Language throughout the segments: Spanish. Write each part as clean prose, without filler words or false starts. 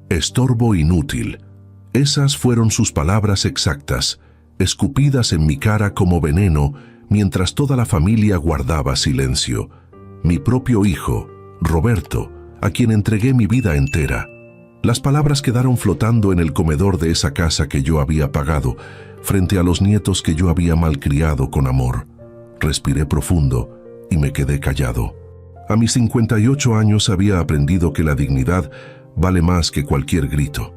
Estorbo inútil. Esas fueron sus palabras exactas, escupidas en mi cara como veneno, mientras toda la familia guardaba silencio. Mi propio hijo, Roberto, a quien entregué mi vida entera. Las palabras quedaron flotando en el comedor de esa casa que yo había pagado, frente a los nietos que yo había malcriado con amor. Respiré profundo y me quedé callado. A mis 58 años había aprendido que la dignidad vale más que cualquier grito.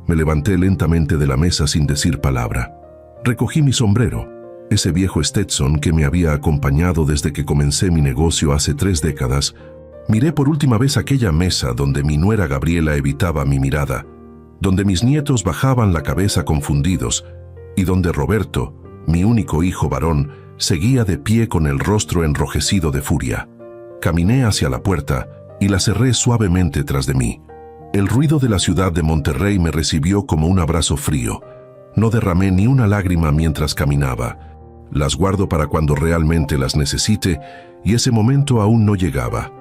Me levanté lentamente de la mesa sin decir palabra. Recogí mi sombrero, ese viejo Stetson que me había acompañado desde que comencé mi negocio hace 3 décadas. Miré por última vez aquella mesa donde mi nuera Gabriela evitaba mi mirada, donde mis nietos bajaban la cabeza confundidos y donde Roberto, mi único hijo varón, seguía de pie con el rostro enrojecido de furia. Caminé hacia la puerta y la cerré suavemente tras de mí. El ruido de la ciudad de Monterrey me recibió como un abrazo frío. No derramé ni una lágrima mientras caminaba. Las guardo para cuando realmente las necesite, y ese momento aún no llegaba.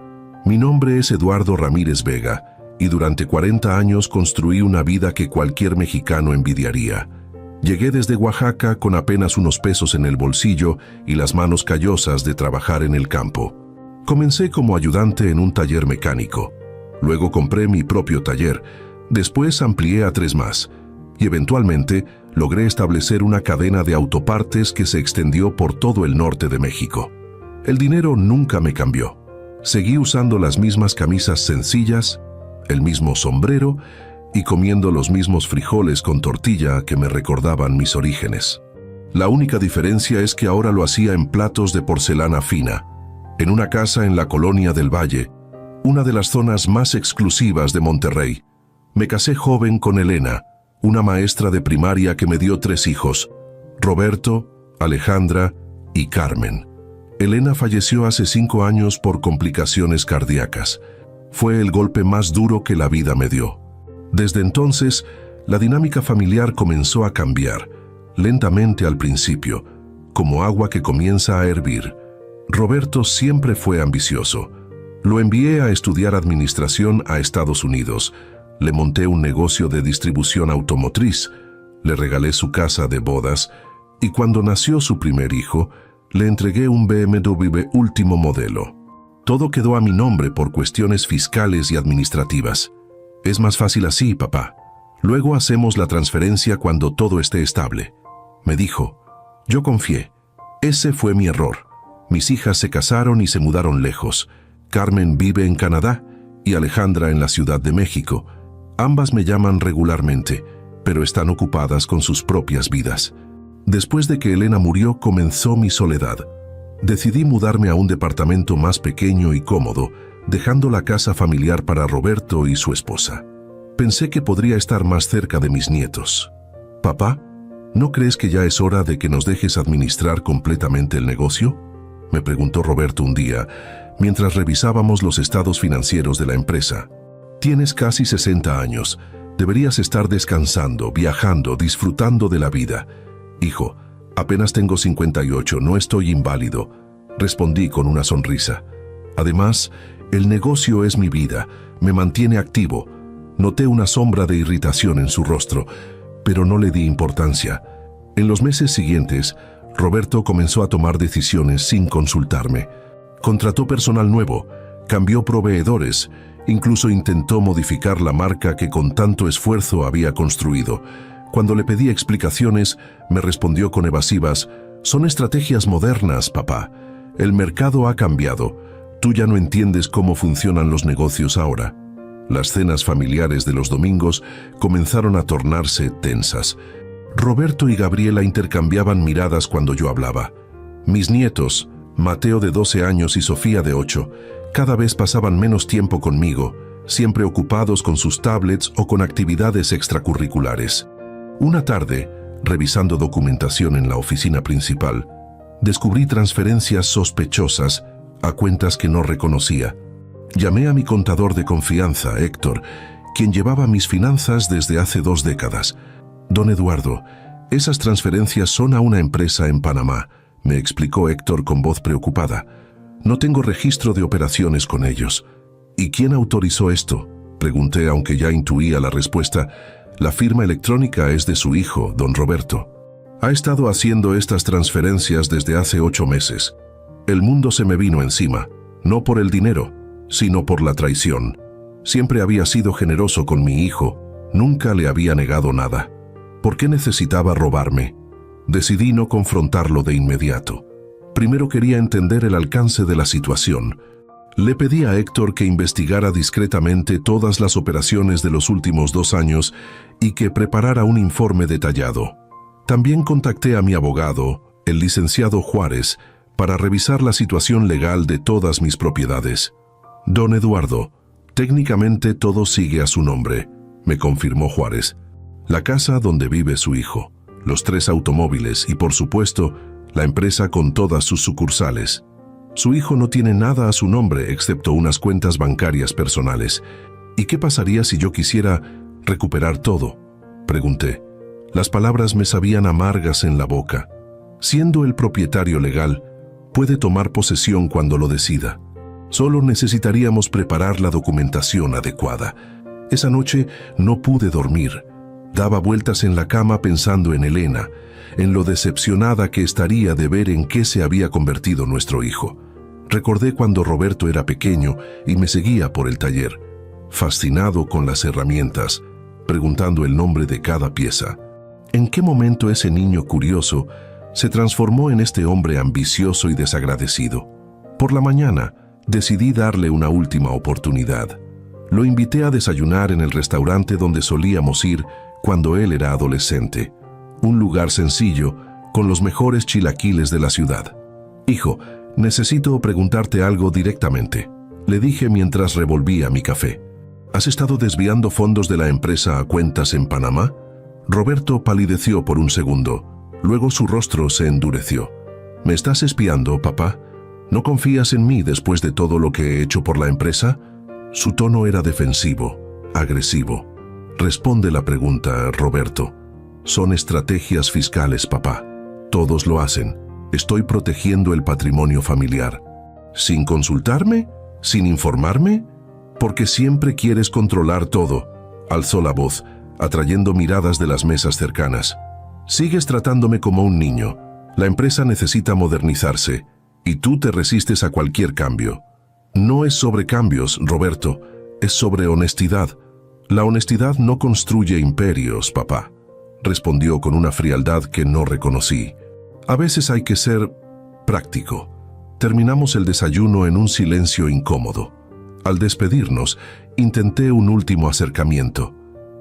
Mi nombre es Eduardo Ramírez Vega, y durante 40 años construí una vida que cualquier mexicano envidiaría. Llegué desde Oaxaca con apenas unos pesos en el bolsillo y las manos callosas de trabajar en el campo. Comencé como ayudante en un taller mecánico. Luego compré mi propio taller. Después amplié a 3 más. Y eventualmente logré establecer una cadena de autopartes que se extendió por todo el norte de México. El dinero nunca me cambió. Seguí usando las mismas camisas sencillas, el mismo sombrero y comiendo los mismos frijoles con tortilla que me recordaban mis orígenes. La única diferencia es que ahora lo hacía en platos de porcelana fina, en una casa en la Colonia del Valle, una de las zonas más exclusivas de Monterrey. Me casé joven con Elena, una maestra de primaria que me dio 3 hijos, Roberto, Alejandra y Carmen. Elena falleció hace 5 años por complicaciones cardíacas. Fue el golpe más duro que la vida me dio. Desde entonces, la dinámica familiar comenzó a cambiar, lentamente al principio, como agua que comienza a hervir. Roberto siempre fue ambicioso. Lo envié a estudiar administración a Estados Unidos. Le monté un negocio de distribución automotriz. Le regalé su casa de bodas. Y cuando nació su primer hijo, le entregué un BMW último modelo. Todo quedó a mi nombre por cuestiones fiscales y administrativas. Es más fácil así, papá. Luego hacemos la transferencia cuando todo esté estable. Me dijo. Yo confié. Ese fue mi error. Mis hijas se casaron y se mudaron lejos. Carmen vive en Canadá y Alejandra en la Ciudad de México. Ambas me llaman regularmente, pero están ocupadas con sus propias vidas. Después de que Elena murió, comenzó mi soledad. Decidí mudarme a un departamento más pequeño y cómodo, dejando la casa familiar para Roberto y su esposa. Pensé que podría estar más cerca de mis nietos. Papá, ¿no crees que ya es hora de que nos dejes administrar completamente el negocio?, me preguntó Roberto un día, mientras revisábamos los estados financieros de la empresa. Tienes casi 60 años. Deberías estar descansando, viajando, disfrutando de la vida. Hijo, apenas tengo 58, no estoy inválido, respondí con una sonrisa. Además, el negocio es mi vida, me mantiene activo. Noté una sombra de irritación en su rostro, pero no le di importancia. En los meses siguientes, Roberto comenzó a tomar decisiones sin consultarme. Contrató personal nuevo, cambió proveedores, incluso intentó modificar la marca que con tanto esfuerzo había construido. Cuando le pedí explicaciones, me respondió con evasivas: «Son estrategias modernas, papá. El mercado ha cambiado. Tú ya no entiendes cómo funcionan los negocios ahora». Las cenas familiares de los domingos comenzaron a tornarse tensas. Roberto y Gabriela intercambiaban miradas cuando yo hablaba. Mis nietos, Mateo de 12 años y Sofía de 8, cada vez pasaban menos tiempo conmigo, siempre ocupados con sus tablets o con actividades extracurriculares. Una tarde, revisando documentación en la oficina principal, descubrí transferencias sospechosas a cuentas que no reconocía. Llamé a mi contador de confianza, Héctor, quien llevaba mis finanzas desde hace 2 décadas. «Don Eduardo, esas transferencias son a una empresa en Panamá», me explicó Héctor con voz preocupada. «No tengo registro de operaciones con ellos». «¿Y quién autorizó esto?», Pregunté, aunque ya intuía la respuesta. La firma electrónica es de su hijo, don Roberto. Ha estado haciendo estas transferencias desde hace 8 meses. El mundo se me vino encima, no por el dinero, sino por la traición. Siempre había sido generoso con mi hijo, nunca le había negado nada. ¿Por qué necesitaba robarme? Decidí no confrontarlo de inmediato. Primero quería entender el alcance de la situación. Le pedí a Héctor que investigara discretamente todas las operaciones de los últimos 2 años y que preparara un informe detallado. También contacté a mi abogado, el licenciado Juárez, para revisar la situación legal de todas mis propiedades. Don Eduardo, técnicamente todo sigue a su nombre, me confirmó Juárez. La casa donde vive su hijo, los 3 automóviles y, por supuesto, la empresa con todas sus sucursales. Su hijo no tiene nada a su nombre excepto unas cuentas bancarias personales. ¿Y qué pasaría si yo quisiera recuperar todo?, pregunté. Las palabras me sabían amargas en la boca. Siendo el propietario legal, puede tomar posesión cuando lo decida. Solo necesitaríamos preparar la documentación adecuada. Esa noche no pude dormir. Daba vueltas en la cama pensando en Elena, en lo decepcionada que estaría de ver en qué se había convertido nuestro hijo. Recordé cuando Roberto era pequeño y me seguía por el taller, fascinado con las herramientas, preguntando el nombre de cada pieza. ¿En qué momento ese niño curioso se transformó en este hombre ambicioso y desagradecido? Por la mañana, decidí darle una última oportunidad. Lo invité a desayunar en el restaurante donde solíamos ir cuando él era adolescente. Un lugar sencillo, con los mejores chilaquiles de la ciudad. Hijo, necesito preguntarte algo directamente, le dije mientras revolvía mi café. ¿Has estado desviando fondos de la empresa a cuentas en Panamá? Roberto palideció por un segundo, luego su rostro se endureció. ¿Me estás espiando, papá? ¿No confías en mí después de todo lo que he hecho por la empresa? Su tono era defensivo, agresivo. Responde la pregunta, Roberto. Son estrategias fiscales, papá. Todos lo hacen. Estoy protegiendo el patrimonio familiar. ¿Sin consultarme? ¿Sin informarme? Porque siempre quieres controlar todo. Alzó la voz, atrayendo miradas de las mesas cercanas. Sigues tratándome como un niño. La empresa necesita modernizarse, y tú te resistes a cualquier cambio. No es sobre cambios, Roberto, es sobre honestidad. La honestidad no construye imperios, papá, respondió con una frialdad que no reconocí. A veces hay que ser práctico. Terminamos el desayuno en un silencio incómodo. Al despedirnos, intenté un último acercamiento.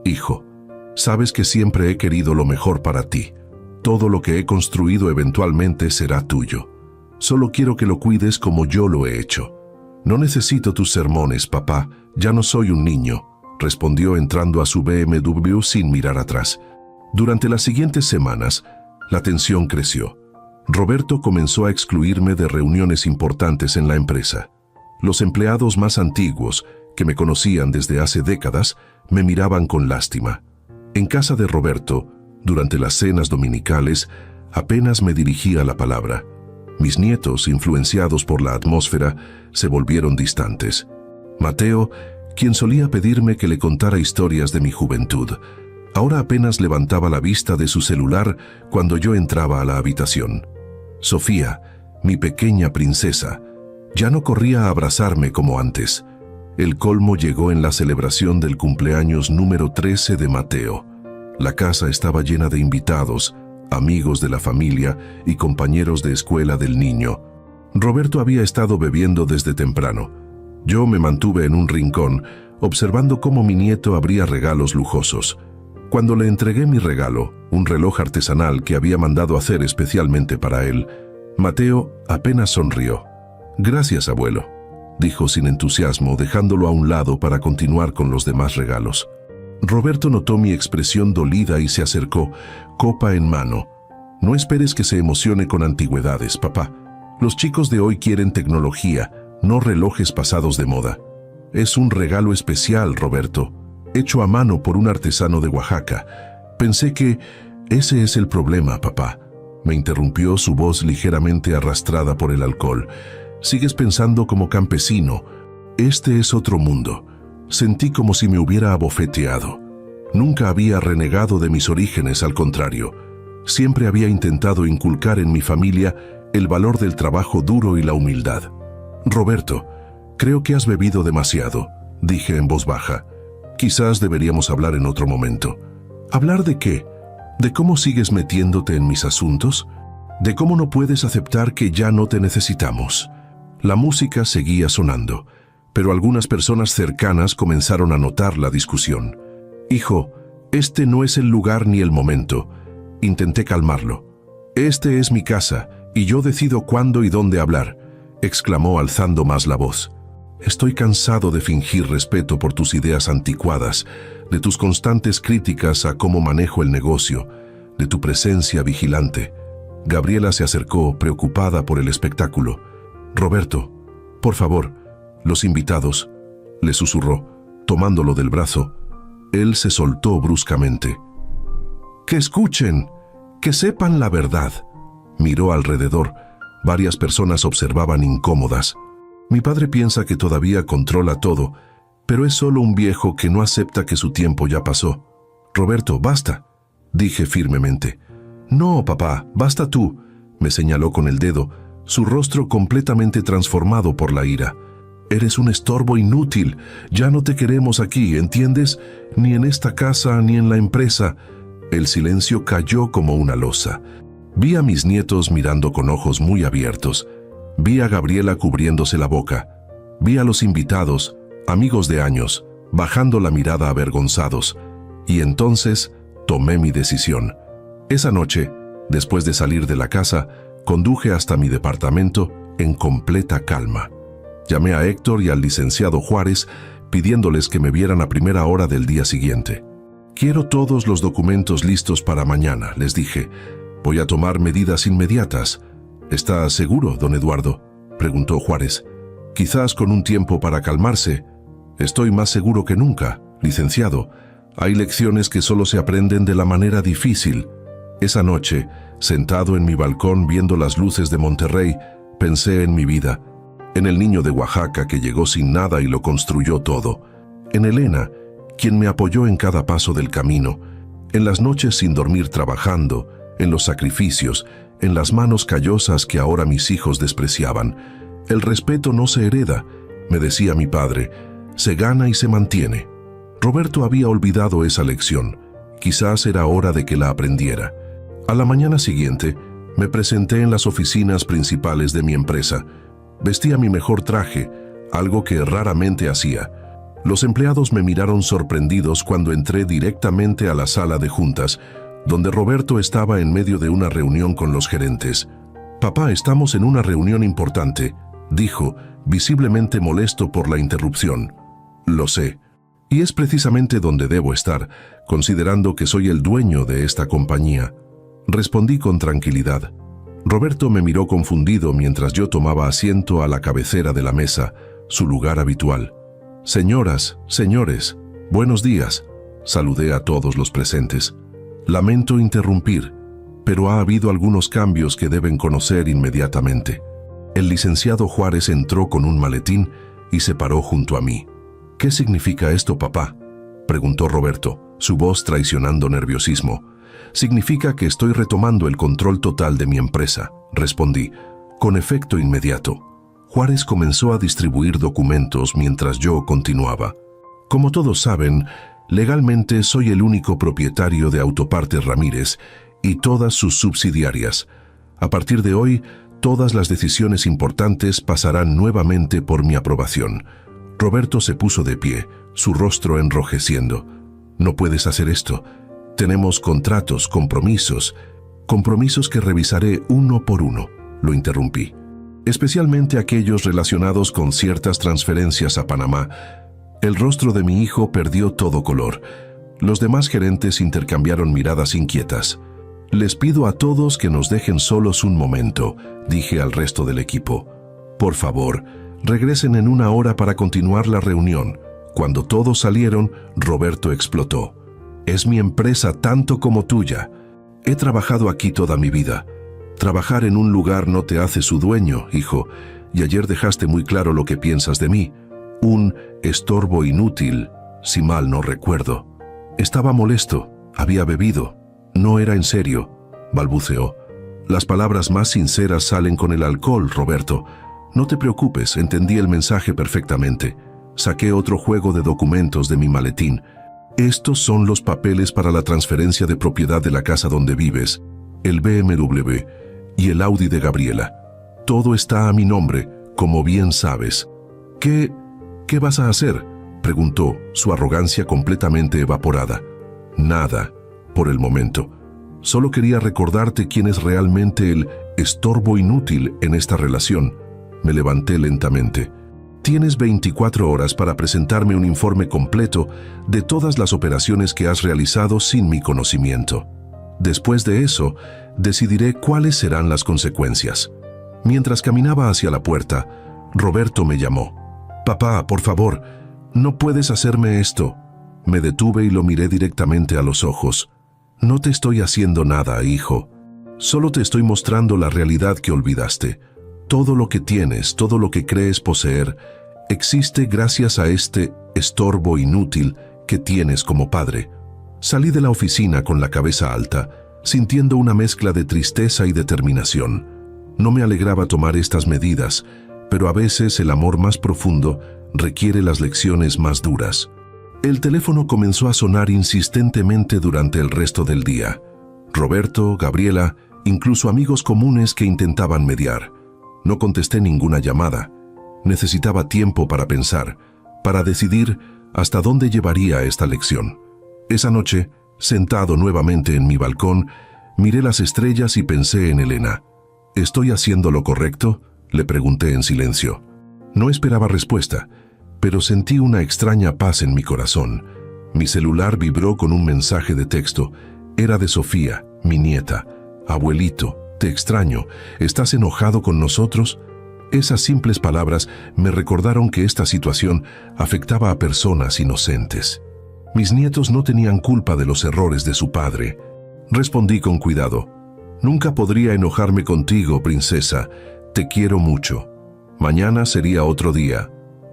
Hijo, sabes que siempre he querido lo mejor para ti. Todo lo que he construido eventualmente será tuyo. Solo quiero que lo cuides como yo lo he hecho. No necesito tus sermones, papá. Ya no soy un niño, respondió entrando a su BMW sin mirar atrás. Durante las siguientes semanas, la tensión creció. Roberto comenzó a excluirme de reuniones importantes en la empresa. Los empleados más antiguos, que me conocían desde hace décadas, me miraban con lástima. En casa de Roberto, durante las cenas dominicales, apenas me dirigía la palabra. Mis nietos, influenciados por la atmósfera, se volvieron distantes. Mateo, quien solía pedirme que le contara historias de mi juventud, ahora apenas levantaba la vista de su celular cuando yo entraba a la habitación. Sofía, mi pequeña princesa, ya no corría a abrazarme como antes. El colmo llegó en la celebración del cumpleaños número 13 de Mateo. La casa estaba llena de invitados, amigos de la familia y compañeros de escuela del niño. Roberto había estado bebiendo desde temprano. Yo me mantuve en un rincón, observando cómo mi nieto abría regalos lujosos. Cuando le entregué mi regalo, un reloj artesanal que había mandado hacer especialmente para él, Mateo apenas sonrió. «Gracias, abuelo», dijo sin entusiasmo, dejándolo a un lado para continuar con los demás regalos. Roberto notó mi expresión dolida y se acercó, copa en mano. «No esperes que se emocione con antigüedades, papá. Los chicos de hoy quieren tecnología, no relojes pasados de moda. Es un regalo especial, Roberto, hecho a mano por un artesano de Oaxaca. Pensé que ese es el problema, papá», me interrumpió su voz ligeramente arrastrada por el alcohol. «Sigues pensando como campesino. Este es otro mundo. Sentí como si me hubiera abofeteado. Nunca había renegado de mis orígenes, al contrario. Siempre había intentado inculcar en mi familia el valor del trabajo duro y la humildad. «Roberto, creo que has bebido demasiado», dije en voz baja. «Quizás deberíamos hablar en otro momento». «¿Hablar de qué? ¿De cómo sigues metiéndote en mis asuntos? ¿De cómo no puedes aceptar que ya no te necesitamos?» La música seguía sonando, pero algunas personas cercanas comenzaron a notar la discusión. «Hijo, este no es el lugar ni el momento», intenté calmarlo. «Este es mi casa, y yo decido cuándo y dónde hablar», exclamó alzando más la voz. «Estoy cansado de fingir respeto por tus ideas anticuadas, de tus constantes críticas a cómo manejo el negocio, de tu presencia vigilante». Gabriela se acercó, preocupada por el espectáculo. «Roberto, por favor, los invitados», le susurró, tomándolo del brazo. Él se soltó bruscamente. «Que escuchen, que sepan la verdad». Miró alrededor. Varias personas observaban incómodas. «Mi padre piensa que todavía controla todo, pero es solo un viejo que no acepta que su tiempo ya pasó». «Roberto, basta», dije firmemente. «No, papá, basta tú», me señaló con el dedo, su rostro completamente transformado por la ira. «Eres un estorbo inútil, ya no te queremos aquí, ¿entiendes? Ni en esta casa, ni en la empresa». El silencio cayó como una losa. Vi a mis nietos mirando con ojos muy abiertos. Vi a Gabriela cubriéndose la boca. Vi a los invitados, amigos de años, bajando la mirada avergonzados. Y entonces tomé mi decisión. Esa noche, después de salir de la casa, conduje hasta mi departamento en completa calma. Llamé a Héctor y al licenciado Juárez pidiéndoles que me vieran a primera hora del día siguiente. «Quiero todos los documentos listos para mañana», les dije. «Voy a tomar medidas inmediatas». «¿Está seguro, don Eduardo?», preguntó Juárez. «Quizás con un tiempo para calmarse». «Estoy más seguro que nunca, licenciado. Hay lecciones que solo se aprenden de la manera difícil». Esa noche, sentado en mi balcón viendo las luces de Monterrey, pensé en mi vida, en el niño de Oaxaca que llegó sin nada y lo construyó todo, en Elena, quien me apoyó en cada paso del camino, en las noches sin dormir trabajando, en los sacrificios, en las manos callosas que ahora mis hijos despreciaban. «El respeto no se hereda», me decía mi padre, «se gana y se mantiene». Roberto había olvidado esa lección. Quizás era hora de que la aprendiera. A la mañana siguiente, me presenté en las oficinas principales de mi empresa. Vestía mi mejor traje, algo que raramente hacía. Los empleados me miraron sorprendidos cuando entré directamente a la sala de juntas, donde Roberto estaba en medio de una reunión con los gerentes. «Papá, estamos en una reunión importante», dijo, visiblemente molesto por la interrupción. «Lo sé. Y es precisamente donde debo estar, considerando que soy el dueño de esta compañía», respondí con tranquilidad. Roberto me miró confundido mientras yo tomaba asiento a la cabecera de la mesa, su lugar habitual. «Señoras, señores, buenos días», saludé a todos los presentes. «Lamento interrumpir, pero ha habido algunos cambios que deben conocer inmediatamente». El licenciado Juárez entró con un maletín y se paró junto a mí. «¿Qué significa esto, papá?», preguntó Roberto, su voz traicionando nerviosismo. «Significa que estoy retomando el control total de mi empresa», respondí, con efecto inmediato. Juárez comenzó a distribuir documentos mientras yo continuaba. «Como todos saben, legalmente soy el único propietario de Autopartes Ramírez y todas sus subsidiarias. A partir de hoy, todas las decisiones importantes pasarán nuevamente por mi aprobación». Roberto se puso de pie, su rostro enrojeciendo. «No puedes hacer esto. Tenemos contratos, compromisos que revisaré uno por uno», lo interrumpí. «Especialmente aquellos relacionados con ciertas transferencias a Panamá». El rostro de mi hijo perdió todo color. Los demás gerentes intercambiaron miradas inquietas. «Les pido a todos que nos dejen solos un momento», dije al resto del equipo. «Por favor, regresen en una hora para continuar la reunión». Cuando todos salieron, Roberto explotó. «Es mi empresa tanto como tuya. He trabajado aquí toda mi vida. Trabajar en un lugar no te hace su dueño, hijo, y ayer dejaste muy claro lo que piensas de mí. Un estorbo inútil, si mal no recuerdo. Estaba molesto, había bebido. No era en serio, balbuceó. Las palabras más sinceras salen con el alcohol, Roberto. No te preocupes, entendí el mensaje perfectamente. Saqué otro juego de documentos de mi maletín. Estos son los papeles para la transferencia de propiedad de la casa donde vives, el BMW y el Audi de Gabriela. Todo está a mi nombre, como bien sabes. ¿Qué vas a hacer?, preguntó, su arrogancia completamente evaporada. Nada, por el momento. Solo quería recordarte quién es realmente el estorbo inútil en esta relación. Me levanté lentamente. Tienes 24 horas para presentarme un informe completo de todas las operaciones que has realizado sin mi conocimiento. Después de eso, decidiré cuáles serán las consecuencias. Mientras caminaba hacia la puerta, Roberto me llamó. «Papá, por favor, no puedes hacerme esto». Me detuve y lo miré directamente a los ojos. «No te estoy haciendo nada, hijo. Solo te estoy mostrando la realidad que olvidaste. Todo lo que tienes, todo lo que crees poseer, existe gracias a este estorbo inútil que tienes como padre». Salí de la oficina con la cabeza alta, sintiendo una mezcla de tristeza y determinación. No me alegraba tomar estas medidas, pero a veces el amor más profundo requiere las lecciones más duras. El teléfono comenzó a sonar insistentemente durante el resto del día. Roberto, Gabriela, incluso amigos comunes que intentaban mediar. No contesté ninguna llamada. Necesitaba tiempo para pensar, para decidir hasta dónde llevaría esta lección. Esa noche, sentado nuevamente en mi balcón, miré las estrellas y pensé en Elena. ¿Estoy haciendo lo correcto?, le pregunté en silencio. No esperaba respuesta, pero sentí una extraña paz en mi corazón. Mi celular vibró con un mensaje de texto. Era de Sofía, mi nieta. «Abuelito, te extraño. ¿Estás enojado con nosotros?». Esas simples palabras me recordaron que esta situación afectaba a personas inocentes. Mis nietos no tenían culpa de los errores de su padre. Respondí con cuidado. «Nunca podría enojarme contigo, princesa. Te quiero mucho. Mañana sería otro día.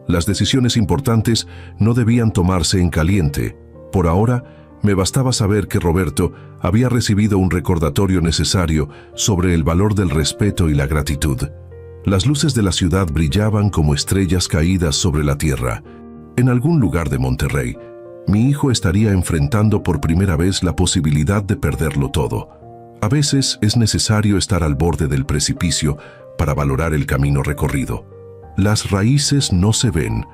Las decisiones importantes no debían tomarse en caliente. Por ahora, me bastaba saber que Roberto había recibido un recordatorio necesario sobre el valor del respeto y la gratitud». Las luces de la ciudad brillaban como estrellas caídas sobre la tierra. En algún lugar de Monterrey, mi hijo estaría enfrentando por primera vez la posibilidad de perderlo todo. A veces es necesario estar al borde del precipicio para valorar el camino recorrido. Las raíces no se ven,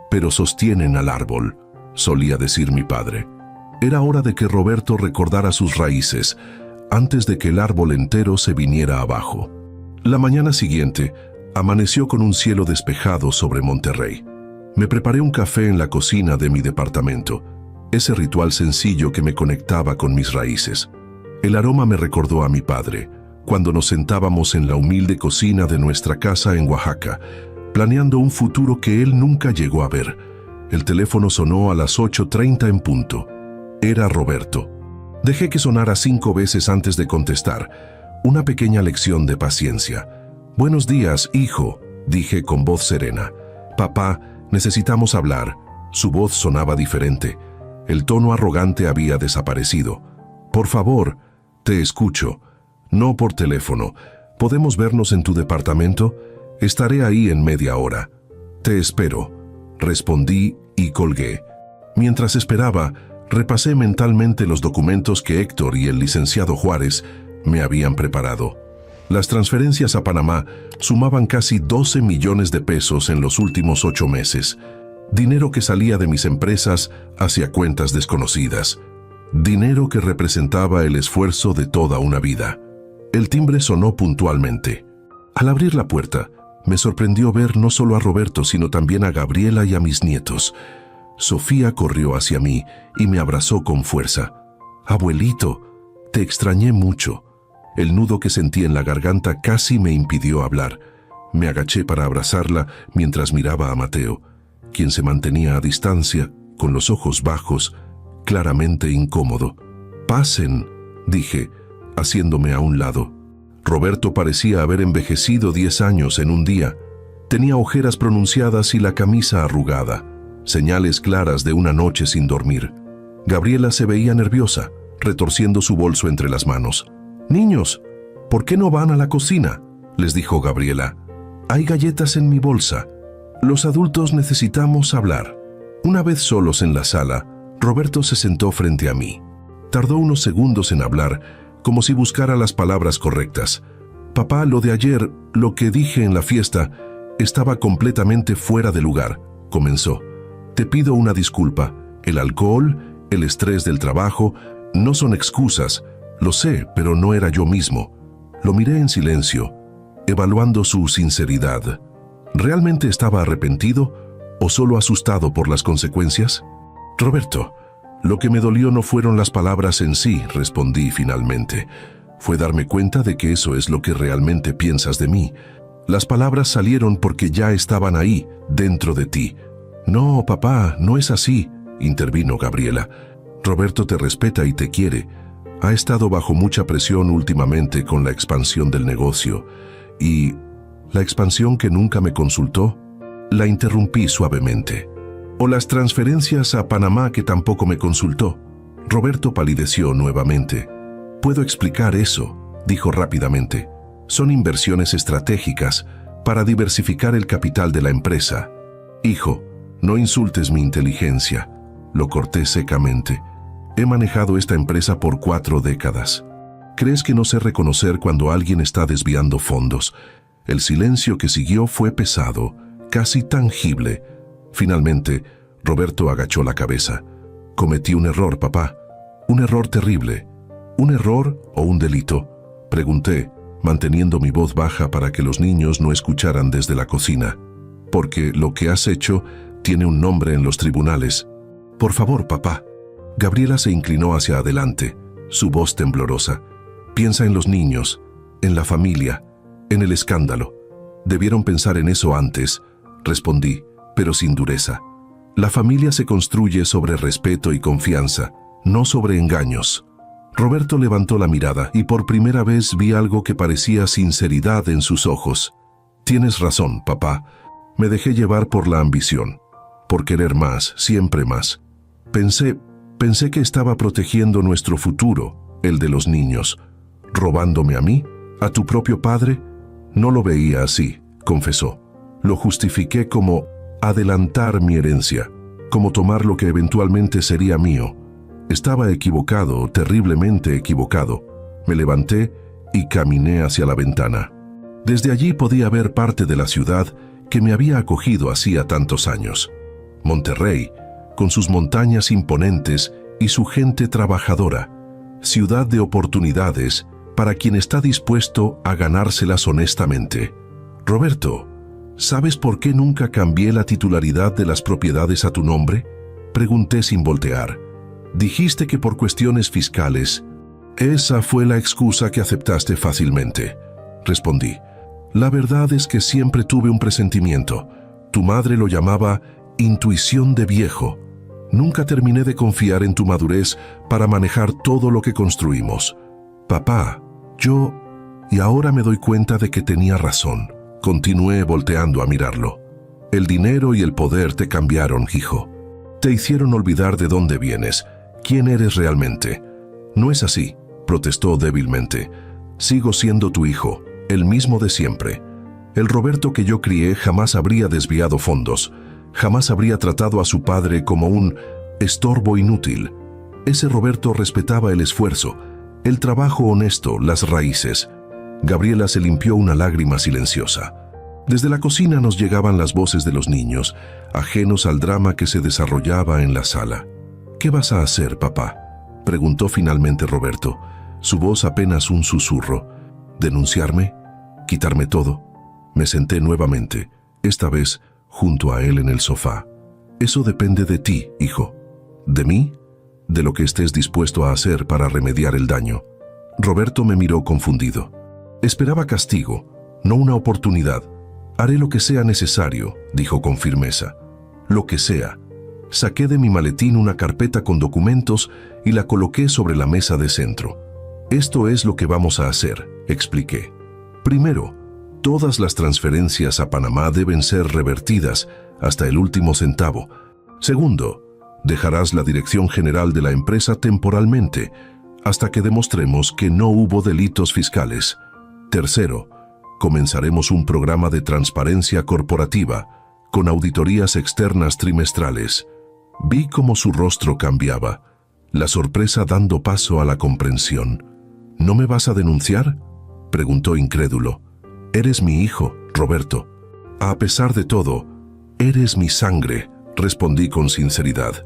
pero sostienen al árbol, solía decir mi padre. Era hora de que Roberto recordara sus raíces, antes de que el árbol entero se viniera abajo. La mañana siguiente, amaneció con un cielo despejado sobre Monterrey. Me preparé un café en la cocina de mi departamento, ese ritual sencillo que me conectaba con mis raíces. El aroma me recordó a mi padre, cuando nos sentábamos en la humilde cocina de nuestra casa en Oaxaca, planeando un futuro que él nunca llegó a ver. El teléfono sonó a las 8:30 en punto. Era Roberto. Dejé que sonara 5 veces antes de contestar. Una pequeña lección de paciencia. «Buenos días, hijo», dije con voz serena. «Papá, necesitamos hablar». Su voz sonaba diferente. El tono arrogante había desaparecido. «Por favor, te escucho. No por teléfono. ¿Podemos vernos en tu departamento? Estaré ahí en media hora». «Te espero», respondí y colgué. Mientras esperaba, repasé mentalmente los documentos que Héctor y el licenciado Juárez me habían preparado. Las transferencias a Panamá sumaban casi 12 millones de pesos en los últimos 8 meses. Dinero que salía de mis empresas hacia cuentas desconocidas. Dinero que representaba el esfuerzo de toda una vida. El timbre sonó puntualmente. Al abrir la puerta, me sorprendió ver no solo a Roberto, sino también a Gabriela y a mis nietos. Sofía corrió hacia mí y me abrazó con fuerza. «Abuelito, te extrañé mucho». El nudo que sentí en la garganta casi me impidió hablar. Me agaché para abrazarla mientras miraba a Mateo, quien se mantenía a distancia, con los ojos bajos, claramente incómodo. «Pasen», dije, haciéndome a un lado. Roberto parecía haber envejecido 10 años en un día. Tenía ojeras pronunciadas y la camisa arrugada, señales claras de una noche sin dormir. Gabriela se veía nerviosa, retorciendo su bolso entre las manos. «Niños, ¿por qué no van a la cocina?», les dijo Gabriela. «Hay galletas en mi bolsa. Los adultos necesitamos hablar». Una vez solos en la sala, Roberto se sentó frente a mí. Tardó unos segundos en hablar, como si buscara las palabras correctas. «Papá, lo de ayer, lo que dije en la fiesta, estaba completamente fuera de lugar», comenzó. «Te pido una disculpa. El alcohol, el estrés del trabajo, no son excusas. Lo sé, pero no era yo mismo». Lo miré en silencio, evaluando su sinceridad. ¿Realmente estaba arrepentido o solo asustado por las consecuencias? «Roberto, lo que me dolió no fueron las palabras en sí», respondí finalmente. «Fue darme cuenta de que eso es lo que realmente piensas de mí. Las palabras salieron porque ya estaban ahí, dentro de ti». «No, papá, no es así», intervino Gabriela. «Roberto te respeta y te quiere. Ha estado bajo mucha presión últimamente con la expansión del negocio. Y la expansión que nunca me consultó». La interrumpí suavemente. «O las transferencias a Panamá que tampoco me consultó». Roberto palideció nuevamente. «Puedo explicar eso», dijo rápidamente. «Son inversiones estratégicas para diversificar el capital de la empresa». «Hijo, no insultes mi inteligencia», lo corté secamente. «He manejado esta empresa por 4 décadas. ¿Crees que no sé reconocer cuando alguien está desviando fondos?». El silencio que siguió fue pesado, casi tangible. Finalmente, Roberto agachó la cabeza. «Cometí un error, papá. Un error terrible». «¿Un error o un delito?», pregunté, manteniendo mi voz baja para que los niños no escucharan desde la cocina. «Porque lo que has hecho tiene un nombre en los tribunales». «Por favor, papá». Gabriela se inclinó hacia adelante, su voz temblorosa. «Piensa en los niños, en la familia, en el escándalo». «Debieron pensar en eso antes», respondí, pero sin dureza. «La familia se construye sobre respeto y confianza, no sobre engaños». Roberto levantó la mirada y por primera vez vi algo que parecía sinceridad en sus ojos. «Tienes razón, papá. Me dejé llevar por la ambición, por querer más, siempre más. Pensé que estaba protegiendo nuestro futuro, el de los niños. ¿Robándome a mí? ¿A tu propio padre?». «No lo veía así», confesó. «Lo justifiqué como adelantar mi herencia, como tomar lo que eventualmente sería mío. Estaba equivocado, terriblemente equivocado». Me levanté y caminé hacia la ventana. Desde allí podía ver parte de la ciudad que me había acogido hacía tantos años. Monterrey, con sus montañas imponentes y su gente trabajadora. Ciudad de oportunidades para quien está dispuesto a ganárselas honestamente. «Roberto, ¿sabes por qué nunca cambié la titularidad de las propiedades a tu nombre?», pregunté sin voltear. «Dijiste que por cuestiones fiscales». «Esa fue la excusa que aceptaste fácilmente», respondí. «La verdad es que siempre tuve un presentimiento. Tu madre lo llamaba intuición de viejo. Nunca terminé de confiar en tu madurez para manejar todo lo que construimos. Papá, y ahora me doy cuenta de que tenía razón». Continué volteando a mirarlo. «El dinero y el poder te cambiaron, hijo. Te hicieron olvidar de dónde vienes, quién eres realmente». «No es así», protestó débilmente. «Sigo siendo tu hijo, el mismo de siempre. El Roberto que yo crié jamás habría desviado fondos, jamás habría tratado a su padre como un estorbo inútil. Ese Roberto respetaba el esfuerzo, el trabajo honesto, las raíces». Gabriela se limpió una lágrima silenciosa. Desde la cocina nos llegaban las voces de los niños, ajenos al drama que se desarrollaba en la sala. «¿Qué vas a hacer, papá?», preguntó finalmente Roberto, su voz apenas un susurro. «¿Denunciarme? ¿Quitarme todo?». Me senté nuevamente, esta vez junto a él en el sofá. «Eso depende de ti, hijo». «¿De mí?». «De lo que estés dispuesto a hacer para remediar el daño». Roberto me miró confundido. Esperaba castigo, no una oportunidad. «Haré lo que sea necesario», dijo con firmeza. «Lo que sea». Saqué de mi maletín una carpeta con documentos y la coloqué sobre la mesa de centro. «Esto es lo que vamos a hacer», expliqué. «Primero, Todas las transferencias a Panamá deben ser revertidas hasta el último centavo. Segundo, dejarás la dirección general de la empresa temporalmente, hasta que demostremos que no hubo delitos fiscales. Tercero, comenzaremos un programa de transparencia corporativa, con auditorías externas trimestrales. Vi cómo su rostro cambiaba, la sorpresa dando paso a la comprensión. ¿No me vas a denunciar?, preguntó incrédulo. Eres mi hijo, Roberto. A pesar de todo, eres mi sangre, respondí con sinceridad.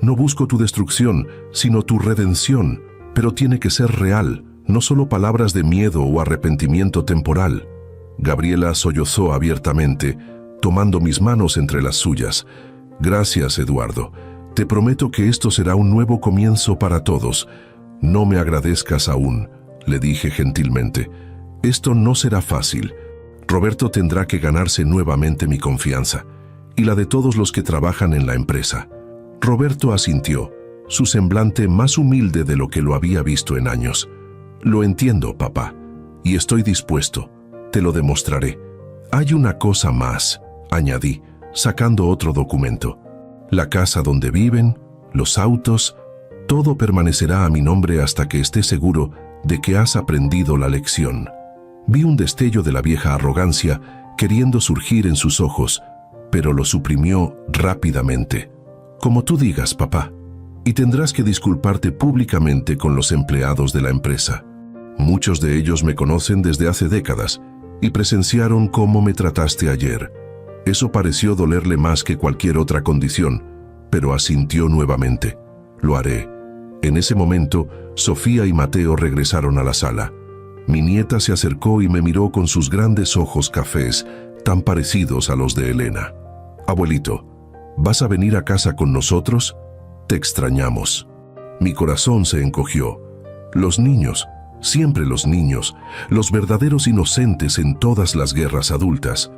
No busco tu destrucción, sino tu redención, pero tiene que ser real, no solo palabras de miedo o arrepentimiento temporal. Gabriela sollozó abiertamente, tomando mis manos entre las suyas. Gracias, Eduardo. Te prometo que esto será un nuevo comienzo para todos. No me agradezcas aún, le dije gentilmente. Esto no será fácil. Roberto tendrá que ganarse nuevamente mi confianza, y la de todos los que trabajan en la empresa. Roberto asintió, su semblante más humilde de lo que lo había visto en años. Lo entiendo, papá, y estoy dispuesto. Te lo demostraré. Hay una cosa más, añadí, sacando otro documento. La casa donde viven, los autos, todo permanecerá a mi nombre hasta que esté seguro de que has aprendido la lección. Vi un destello de la vieja arrogancia queriendo surgir en sus ojos, pero lo suprimió rápidamente. Como tú digas, papá, y tendrás que disculparte públicamente con los empleados de la empresa. Muchos de ellos me conocen desde hace décadas y presenciaron cómo me trataste ayer. Eso pareció dolerle más que cualquier otra condición, pero asintió nuevamente. Lo haré. En ese momento, Sofía y Mateo regresaron a la sala. Mi nieta se acercó y me miró con sus grandes ojos cafés, tan parecidos a los de Elena. Abuelito, ¿vas a venir a casa con nosotros? Te extrañamos. Mi corazón se encogió. Los niños, siempre los niños, los verdaderos inocentes en todas las guerras adultas.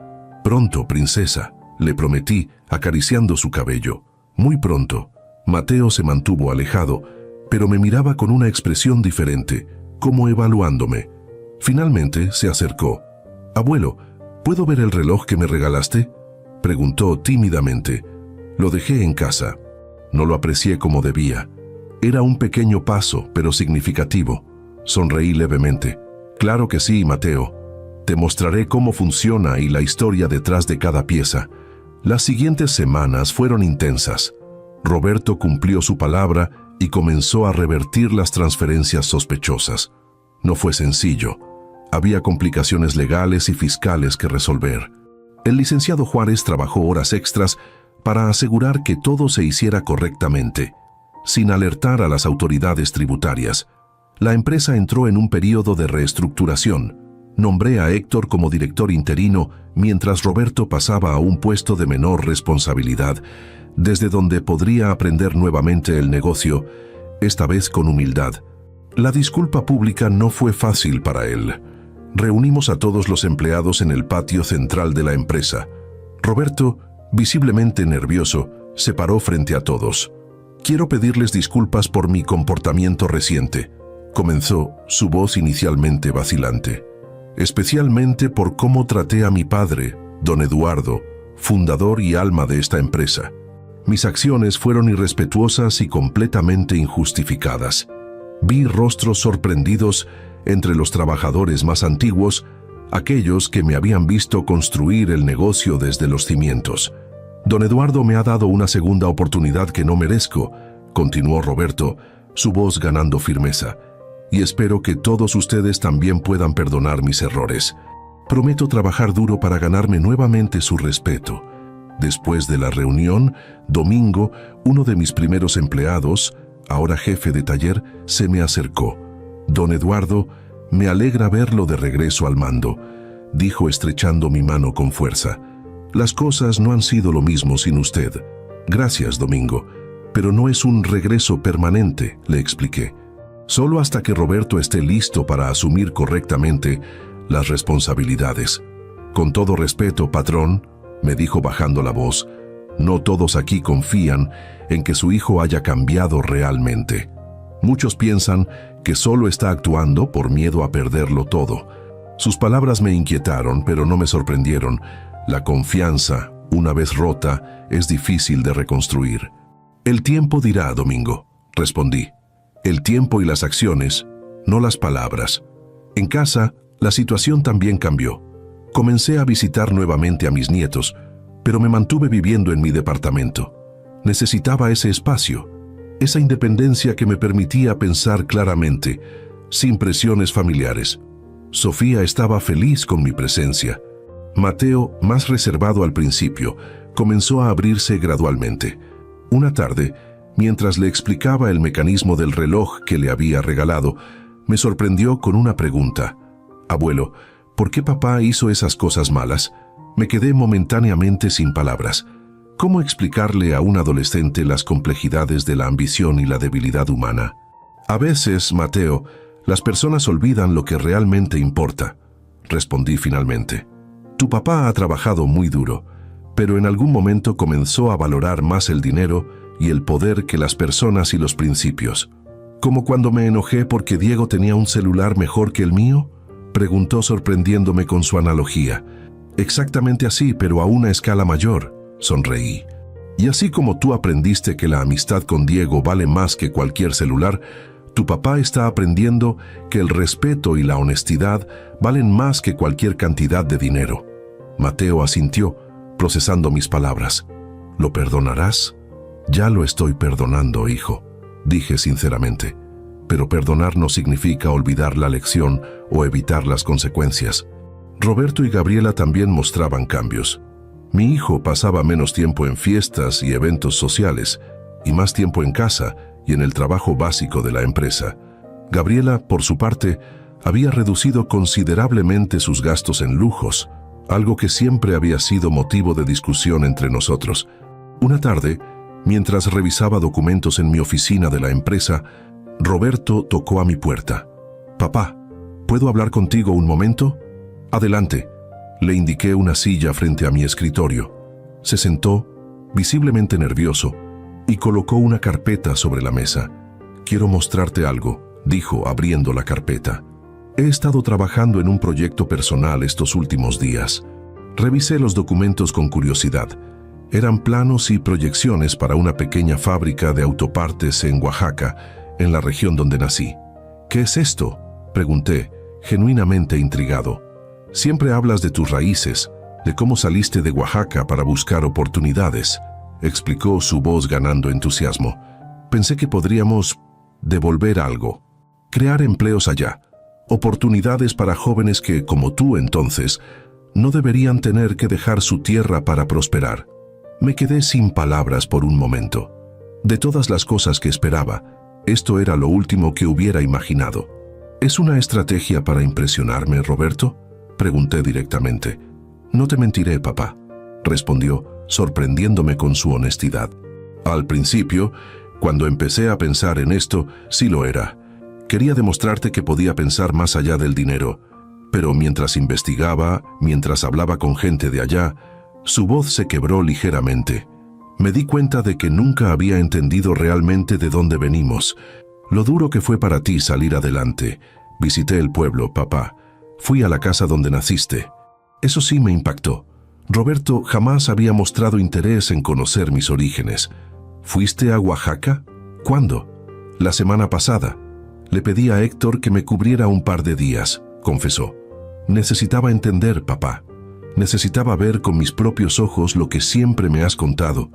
Pronto, princesa, le prometí, acariciando su cabello. Muy pronto. Mateo se mantuvo alejado, pero me miraba con una expresión diferente, como evaluándome. Finalmente se acercó. Abuelo, ¿puedo ver el reloj que me regalaste?, preguntó tímidamente. Lo dejé en casa. No lo aprecié como debía. Era un pequeño paso, pero significativo. Sonreí levemente. Claro que sí, Mateo. Te mostraré cómo funciona y la historia detrás de cada pieza. Las siguientes semanas fueron intensas. Roberto cumplió su palabra y comenzó a revertir las transferencias sospechosas. No fue sencillo. Había complicaciones legales y fiscales que resolver. El licenciado Juárez trabajó horas extras para asegurar que todo se hiciera correctamente, sin alertar a las autoridades tributarias. La empresa entró en un período de reestructuración. Nombré a Héctor como director interino mientras Roberto pasaba a un puesto de menor responsabilidad, desde donde podría aprender nuevamente el negocio, esta vez con humildad. La disculpa pública no fue fácil para él. Reunimos a todos los empleados en el patio central de la empresa. Roberto, visiblemente nervioso, se paró frente a todos. Quiero pedirles disculpas por mi comportamiento reciente, comenzó, su voz inicialmente vacilante. Especialmente por cómo traté a mi padre, don Eduardo, fundador y alma de esta empresa. Mis acciones fueron irrespetuosas y completamente injustificadas. Vi rostros sorprendidos entre los trabajadores más antiguos, aquellos que me habían visto construir el negocio desde los cimientos. Don Eduardo me ha dado una segunda oportunidad que no merezco, continuó Roberto, su voz ganando firmeza. Y espero que todos ustedes también puedan perdonar mis errores. Prometo trabajar duro para ganarme nuevamente su respeto. Después de la reunión, Domingo, uno de mis primeros empleados, ahora jefe de taller, se me acercó. Don Eduardo, me alegra verlo de regreso al mando, dijo estrechando mi mano con fuerza. Las cosas no han sido lo mismo sin usted. Gracias, Domingo, pero no es un regreso permanente, le expliqué. Solo hasta que Roberto esté listo para asumir correctamente las responsabilidades. Con todo respeto, patrón, me dijo bajando la voz, no todos aquí confían en que su hijo haya cambiado realmente. Muchos piensan que solo está actuando por miedo a perderlo todo. Sus palabras me inquietaron, pero no me sorprendieron. La confianza, una vez rota, es difícil de reconstruir. El tiempo dirá, Domingo, respondí. El tiempo y las acciones, no las palabras. En casa, la situación también cambió. Comencé a visitar nuevamente a mis nietos, pero me mantuve viviendo en mi departamento. Necesitaba ese espacio, esa independencia que me permitía pensar claramente, sin presiones familiares. Sofía estaba feliz con mi presencia. Mateo, más reservado al principio, comenzó a abrirse gradualmente. Una tarde, mientras le explicaba el mecanismo del reloj que le había regalado, me sorprendió con una pregunta. Abuelo, ¿por qué papá hizo esas cosas malas? Me quedé momentáneamente sin palabras. ¿Cómo explicarle a un adolescente las complejidades de la ambición y la debilidad humana? A veces, Mateo, las personas olvidan lo que realmente importa, respondí finalmente. Tu papá ha trabajado muy duro, pero en algún momento comenzó a valorar más el dinero y el poder que las personas y los principios. ¿Como cuando me enojé porque Diego tenía un celular mejor que el mío? Preguntó sorprendiéndome con su analogía. Exactamente así, pero a una escala mayor, sonreí. Y así como tú aprendiste que la amistad con Diego vale más que cualquier celular, tu papá está aprendiendo que el respeto y la honestidad valen más que cualquier cantidad de dinero. Mateo asintió, procesando mis palabras. ¿Lo perdonarás? Ya lo estoy perdonando, hijo, dije sinceramente. Pero perdonar no significa olvidar la lección o evitar las consecuencias. Roberto y Gabriela también mostraban cambios. Mi hijo pasaba menos tiempo en fiestas y eventos sociales, y más tiempo en casa y en el trabajo básico de la empresa. Gabriela, por su parte, había reducido considerablemente sus gastos en lujos, algo que siempre había sido motivo de discusión entre nosotros. Una tarde, mientras revisaba documentos en mi oficina de la empresa, Roberto tocó a mi puerta. «Papá, ¿puedo hablar contigo un momento?» «Adelante». Le indiqué una silla frente a mi escritorio. Se sentó, visiblemente nervioso, y colocó una carpeta sobre la mesa. «Quiero mostrarte algo», dijo abriendo la carpeta. «He estado trabajando en un proyecto personal estos últimos días». Revisé los documentos con curiosidad. Eran planos y proyecciones para una pequeña fábrica de autopartes en Oaxaca, en la región donde nací. «¿Qué es esto?», pregunté, genuinamente intrigado. «Siempre hablas de tus raíces, de cómo saliste de Oaxaca para buscar oportunidades», explicó su voz ganando entusiasmo. «Pensé que podríamos devolver algo, crear empleos allá, oportunidades para jóvenes que, como tú entonces, no deberían tener que dejar su tierra para prosperar». Me quedé sin palabras por un momento. De todas las cosas que esperaba, esto era lo último que hubiera imaginado. ¿Es una estrategia para impresionarme, Roberto?, pregunté directamente. «No te mentiré, papá», respondió, sorprendiéndome con su honestidad. Al principio, cuando empecé a pensar en esto, sí lo era. Quería demostrarte que podía pensar más allá del dinero, pero mientras investigaba, mientras hablaba con gente de allá, su voz se quebró ligeramente. Me di cuenta de que nunca había entendido realmente de dónde venimos. Lo duro que fue para ti salir adelante. Visité el pueblo, papá. Fui a la casa donde naciste. Eso sí me impactó. Roberto jamás había mostrado interés en conocer mis orígenes. ¿Fuiste a Oaxaca? ¿Cuándo? La semana pasada. Le pedí a Héctor que me cubriera un par de días, confesó. Necesitaba entender, papá. Necesitaba ver con mis propios ojos lo que siempre me has contado.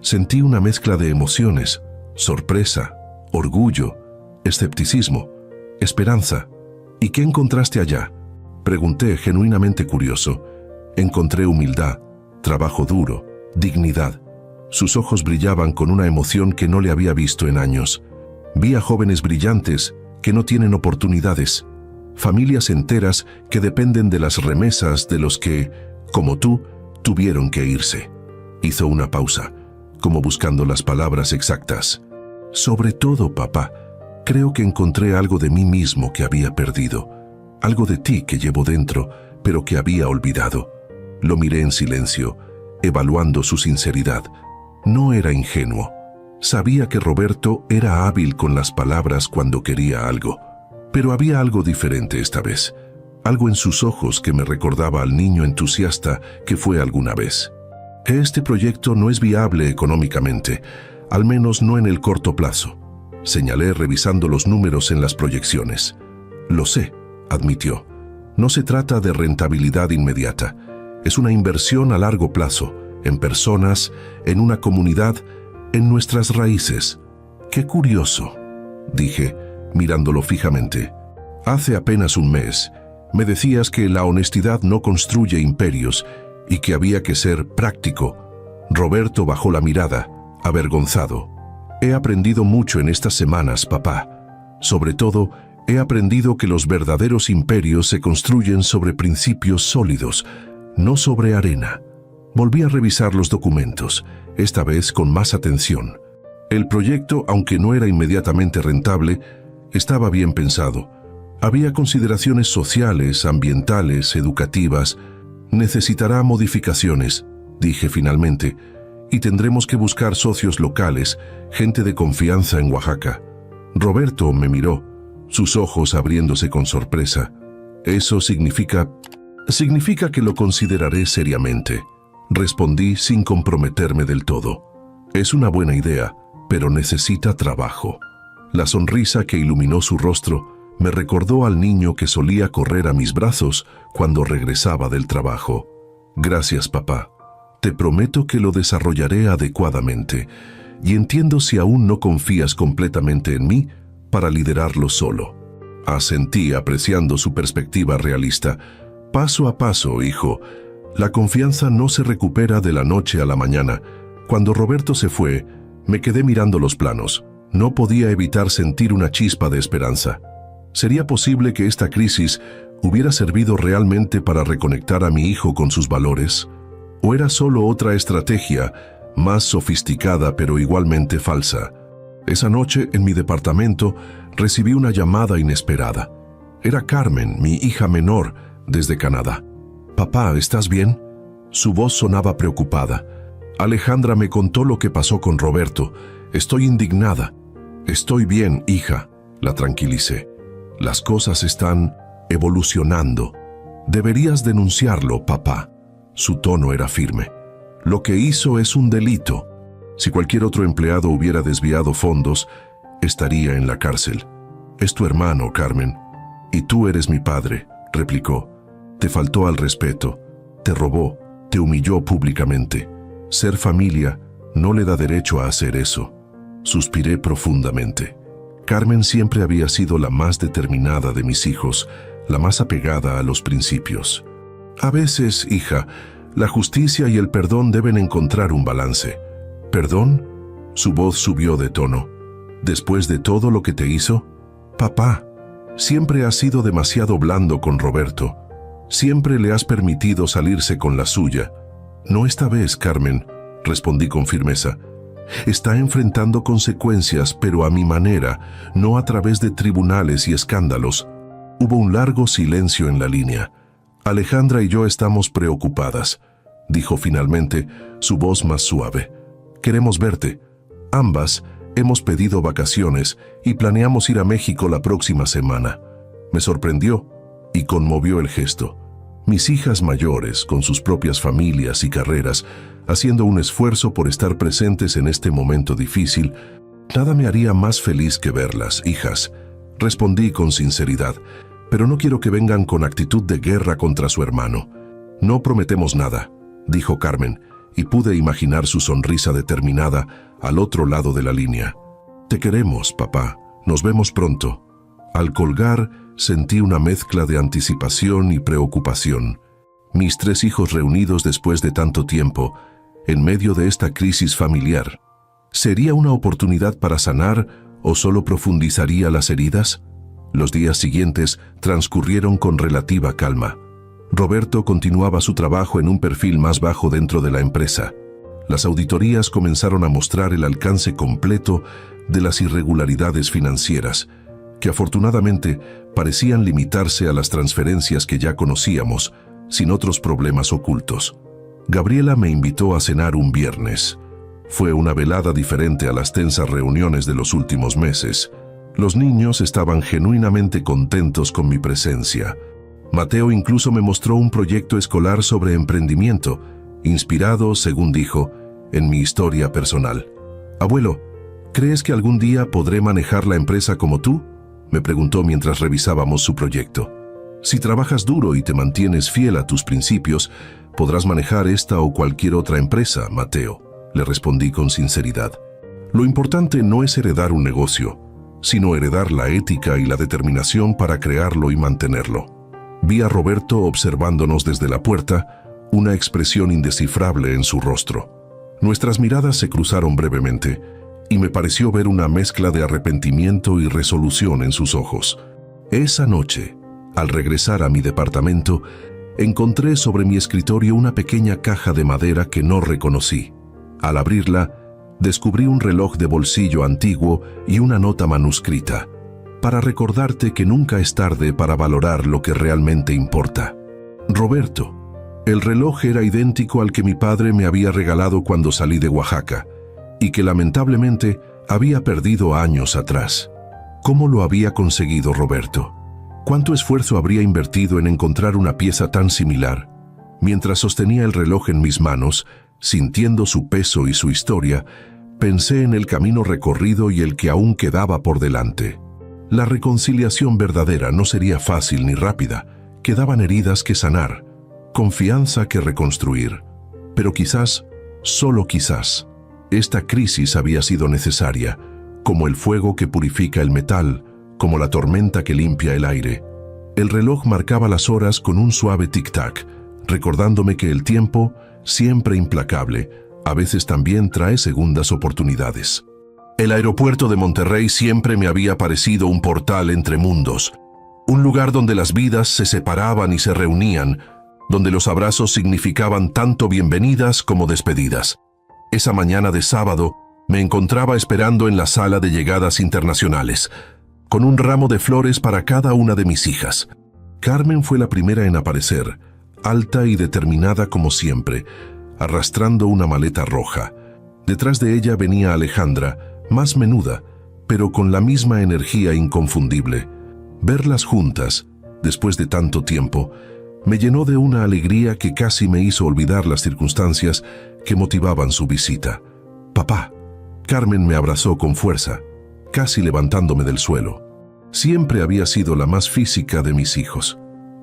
Sentí una mezcla de emociones, sorpresa, orgullo, escepticismo, esperanza. ¿Y qué encontraste allá?, pregunté genuinamente curioso. Encontré humildad, trabajo duro, dignidad. Sus ojos brillaban con una emoción que no le había visto en años. Vi a jóvenes brillantes que no tienen oportunidades, familias enteras que dependen de las remesas de los que, como tú, tuvieron que irse. Hizo una pausa, como buscando las palabras exactas. Sobre todo, papá, creo que encontré algo de mí mismo que había perdido, algo de ti que llevo dentro, pero que había olvidado. Lo miré en silencio, evaluando su sinceridad. No era ingenuo. Sabía que Roberto era hábil con las palabras cuando quería algo. Pero había algo diferente esta vez. algo en sus ojos que me recordaba al niño entusiasta que fue alguna vez. Este proyecto no es viable económicamente, al menos no en el corto plazo, señalé revisando los números en las proyecciones. Lo sé, admitió. No se trata de rentabilidad inmediata. Es una inversión a largo plazo, en personas, en una comunidad, en nuestras raíces. ¡Qué curioso!, dije, mirándolo fijamente. Hace apenas un mes, me decías que la honestidad no construye imperios y que había que ser práctico. Roberto bajó la mirada, avergonzado. He aprendido mucho en estas semanas, papá. Sobre todo, he aprendido que los verdaderos imperios se construyen sobre principios sólidos, no sobre arena. Volví a revisar los documentos, esta vez con más atención. El proyecto, aunque no era inmediatamente rentable, estaba bien pensado. Había consideraciones sociales, ambientales, educativas. Necesitará modificaciones, dije finalmente, y tendremos que buscar socios locales, gente de confianza en Oaxaca. Roberto me miró, sus ojos abriéndose con sorpresa. Eso significa que lo consideraré seriamente, respondí sin comprometerme del todo. Es una buena idea, pero necesita trabajo. La sonrisa que iluminó su rostro me recordó al niño que solía correr a mis brazos cuando regresaba del trabajo. Gracias, papá. Te prometo que lo desarrollaré adecuadamente, y entiendo si aún no confías completamente en mí para liderarlo solo. Asentí apreciando su perspectiva realista. Paso a paso, hijo. La confianza no se recupera de la noche a la mañana. Cuando Roberto se fue, me quedé mirando los planos. No podía evitar sentir una chispa de esperanza. ¿Sería posible que esta crisis hubiera servido realmente para reconectar a mi hijo con sus valores? ¿O era solo otra estrategia, más sofisticada pero igualmente falsa? Esa noche, en mi departamento, recibí una llamada inesperada. Era Carmen, mi hija menor, desde Canadá. «Papá, ¿estás bien?». Su voz sonaba preocupada. «Alejandra me contó lo que pasó con Roberto. Estoy indignada». «Estoy bien, hija», la tranquilicé. «Las cosas están evolucionando. Deberías denunciarlo, papá». Su tono era firme. «Lo que hizo es un delito. Si cualquier otro empleado hubiera desviado fondos, estaría en la cárcel. Es tu hermano, Carmen. Y tú eres mi padre», replicó. «Te faltó al respeto. Te robó. Te humilló públicamente. Ser familia no le da derecho a hacer eso». Suspiré profundamente. Carmen siempre había sido la más determinada de mis hijos, la más apegada a los principios. «A veces, hija, la justicia y el perdón deben encontrar un balance». «¿Perdón?». Su voz subió de tono. «¿Después de todo lo que te hizo?». «Papá, siempre has sido demasiado blando con Roberto. Siempre le has permitido salirse con la suya». «No esta vez, Carmen», respondí con firmeza. «Está enfrentando consecuencias, pero a mi manera, no a través de tribunales y escándalos». Hubo un largo silencio en la línea. «Alejandra y yo estamos preocupadas», dijo finalmente, su voz más suave. «Queremos verte. Ambas hemos pedido vacaciones y planeamos ir a México la próxima semana». Me sorprendió y conmovió el gesto. Mis hijas mayores, con sus propias familias y carreras, haciendo un esfuerzo por estar presentes en este momento difícil. «Nada me haría más feliz que verlas, hijas», respondí con sinceridad, «pero no quiero que vengan con actitud de guerra contra su hermano». «No prometemos nada», dijo Carmen, y pude imaginar su sonrisa determinada al otro lado de la línea. «Te queremos, papá. Nos vemos pronto». Al colgar, sentí una mezcla de anticipación y preocupación. Mis 3 hijos reunidos después de tanto tiempo, en medio de esta crisis familiar. ¿Sería una oportunidad para sanar o solo profundizaría las heridas? Los días siguientes transcurrieron con relativa calma. Roberto continuaba su trabajo en un perfil más bajo dentro de la empresa. Las auditorías comenzaron a mostrar el alcance completo de las irregularidades financieras, que afortunadamente parecían limitarse a las transferencias que ya conocíamos, sin otros problemas ocultos. Gabriela me invitó a cenar un viernes. Fue una velada diferente a las tensas reuniones de los últimos meses. Los niños estaban genuinamente contentos con mi presencia. Mateo incluso me mostró un proyecto escolar sobre emprendimiento, inspirado, según dijo, en mi historia personal. «Abuelo, ¿crees que algún día podré manejar la empresa como tú?», me preguntó mientras revisábamos su proyecto. «Si trabajas duro y te mantienes fiel a tus principios, podrás manejar esta o cualquier otra empresa, Mateo», le respondí con sinceridad. «Lo importante no es heredar un negocio, sino heredar la ética y la determinación para crearlo y mantenerlo». Vi a Roberto observándonos desde la puerta, una expresión indescifrable en su rostro. Nuestras miradas se cruzaron brevemente, y me pareció ver una mezcla de arrepentimiento y resolución en sus ojos. Esa noche, al regresar a mi departamento, encontré sobre mi escritorio una pequeña caja de madera que no reconocí. Al abrirla, descubrí un reloj de bolsillo antiguo y una nota manuscrita, para recordarte que nunca es tarde para valorar lo que realmente importa. Roberto, el reloj era idéntico al que mi padre me había regalado cuando salí de Oaxaca, y que lamentablemente había perdido años atrás. ¿Cómo lo había conseguido Roberto? ¿Cuánto esfuerzo habría invertido en encontrar una pieza tan similar? Mientras sostenía el reloj en mis manos, sintiendo su peso y su historia, pensé en el camino recorrido y el que aún quedaba por delante. La reconciliación verdadera no sería fácil ni rápida. Quedaban heridas que sanar, confianza que reconstruir. Pero quizás, solo quizás, esta crisis había sido necesaria, como el fuego que purifica el metal, como la tormenta que limpia el aire. El reloj marcaba las horas con un suave tic-tac, recordándome que el tiempo, siempre implacable, a veces también trae segundas oportunidades. El aeropuerto de Monterrey siempre me había parecido un portal entre mundos, un lugar donde las vidas se separaban y se reunían, donde los abrazos significaban tanto bienvenidas como despedidas. Esa mañana de sábado me encontraba esperando en la sala de llegadas internacionales, con un ramo de flores para cada una de mis hijas. Carmen fue la primera en aparecer, alta y determinada como siempre, arrastrando una maleta roja. Detrás de ella venía Alejandra, más menuda, pero con la misma energía inconfundible. Verlas juntas, después de tanto tiempo, me llenó de una alegría que casi me hizo olvidar las circunstancias que motivaban su visita. «Papá». Carmen me abrazó con fuerza, casi levantándome del suelo. Siempre había sido la más física de mis hijos.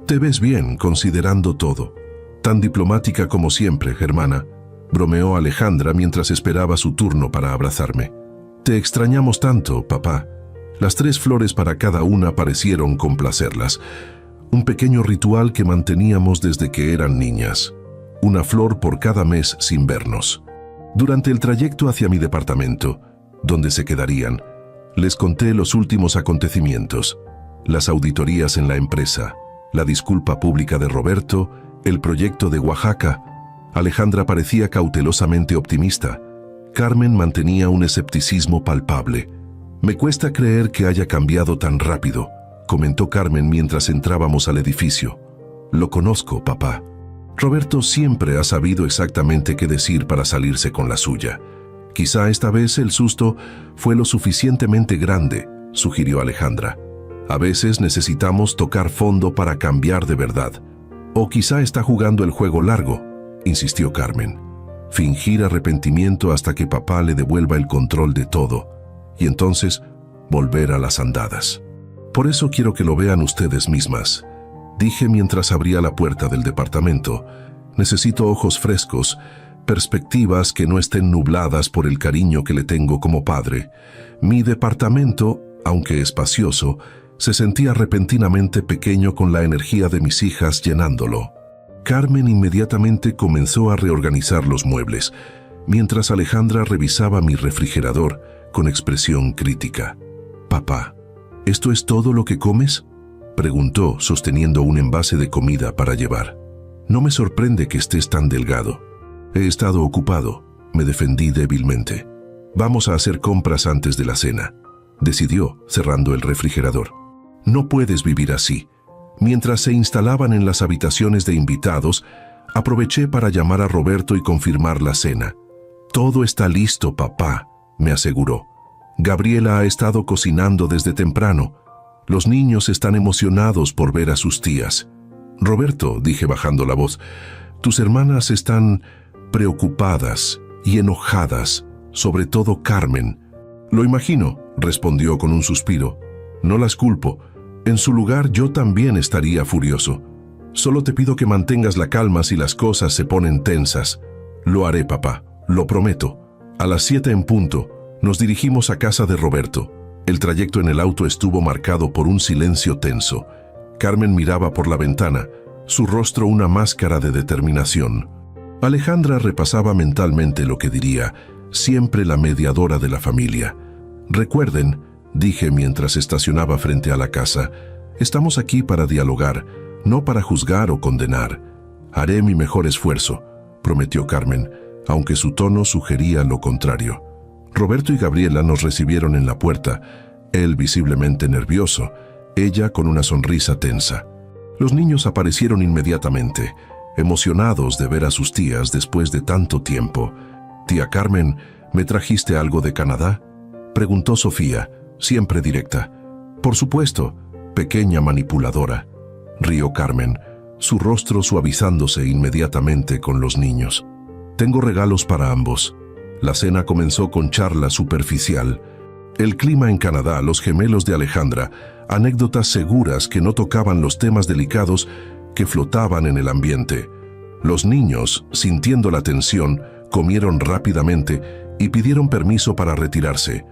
«Te ves bien, considerando todo. Tan diplomática como siempre, hermana», bromeó Alejandra mientras esperaba su turno para abrazarme. «Te extrañamos tanto, papá». Las 3 flores para cada una parecieron complacerlas. Un pequeño ritual que manteníamos desde que eran niñas. Una flor por cada mes sin vernos. Durante el trayecto hacia mi departamento, donde se quedarían, les conté los últimos acontecimientos, las auditorías en la empresa, la disculpa pública de Roberto, el proyecto de Oaxaca. Alejandra parecía cautelosamente optimista. Carmen mantenía un escepticismo palpable. «Me cuesta creer que haya cambiado tan rápido», comentó Carmen mientras entrábamos al edificio. «Lo conozco, papá. Roberto siempre ha sabido exactamente qué decir para salirse con la suya. Quizá esta vez el susto fue lo suficientemente grande», sugirió Alejandra. «A veces necesitamos tocar fondo para cambiar de verdad. O quizá está jugando el juego largo», insistió Carmen. «Fingir arrepentimiento hasta que papá le devuelva el control de todo, y entonces volver a las andadas. Por eso quiero que lo vean ustedes mismas», dije mientras abría la puerta del departamento. «Necesito ojos frescos, perspectivas que no estén nubladas por el cariño que le tengo como padre». Mi departamento, aunque espacioso, se sentía repentinamente pequeño con la energía de mis hijas llenándolo. Carmen inmediatamente comenzó a reorganizar los muebles, mientras Alejandra revisaba mi refrigerador con expresión crítica. «Papá, ¿esto es todo lo que comes?», preguntó, sosteniendo un envase de comida para llevar. «No me sorprende que estés tan delgado». «He estado ocupado», me defendí débilmente. «Vamos a hacer compras antes de la cena», decidió, cerrando el refrigerador. «No puedes vivir así». Mientras se instalaban en las habitaciones de invitados, aproveché para llamar a Roberto y confirmar la cena. «Todo está listo, papá», me aseguró. «Gabriela ha estado cocinando desde temprano. Los niños están emocionados por ver a sus tías». Roberto, dije bajando la voz, tus hermanas están preocupadas y enojadas, sobre todo Carmen. Lo imagino, respondió con un suspiro. No las culpo. En su lugar yo también estaría furioso. Solo te pido que mantengas la calma si las cosas se ponen tensas. Lo haré, papá, lo prometo. A las 7 en punto, nos dirigimos a casa de Roberto. El trayecto en el auto estuvo marcado por un silencio tenso. Carmen miraba por la ventana, su rostro una máscara de determinación. Alejandra repasaba mentalmente lo que diría, siempre la mediadora de la familia. Recuerden, dije mientras estacionaba frente a la casa, estamos aquí para dialogar, no para juzgar o condenar. Haré mi mejor esfuerzo, prometió Carmen, aunque su tono sugería lo contrario. Roberto y Gabriela nos recibieron en la puerta, él visiblemente nervioso, ella con una sonrisa tensa. Los niños aparecieron inmediatamente, emocionados de ver a sus tías después de tanto tiempo. «Tía Carmen, ¿me trajiste algo de Canadá?», preguntó Sofía, siempre directa. «Por supuesto, pequeña manipuladora», rió Carmen, su rostro suavizándose inmediatamente con los niños. «Tengo regalos para ambos». La cena comenzó con charla superficial. El clima en Canadá, los gemelos de Alejandra, anécdotas seguras que no tocaban los temas delicados que flotaban en el ambiente. Los niños, sintiendo la tensión, comieron rápidamente y pidieron permiso para retirarse.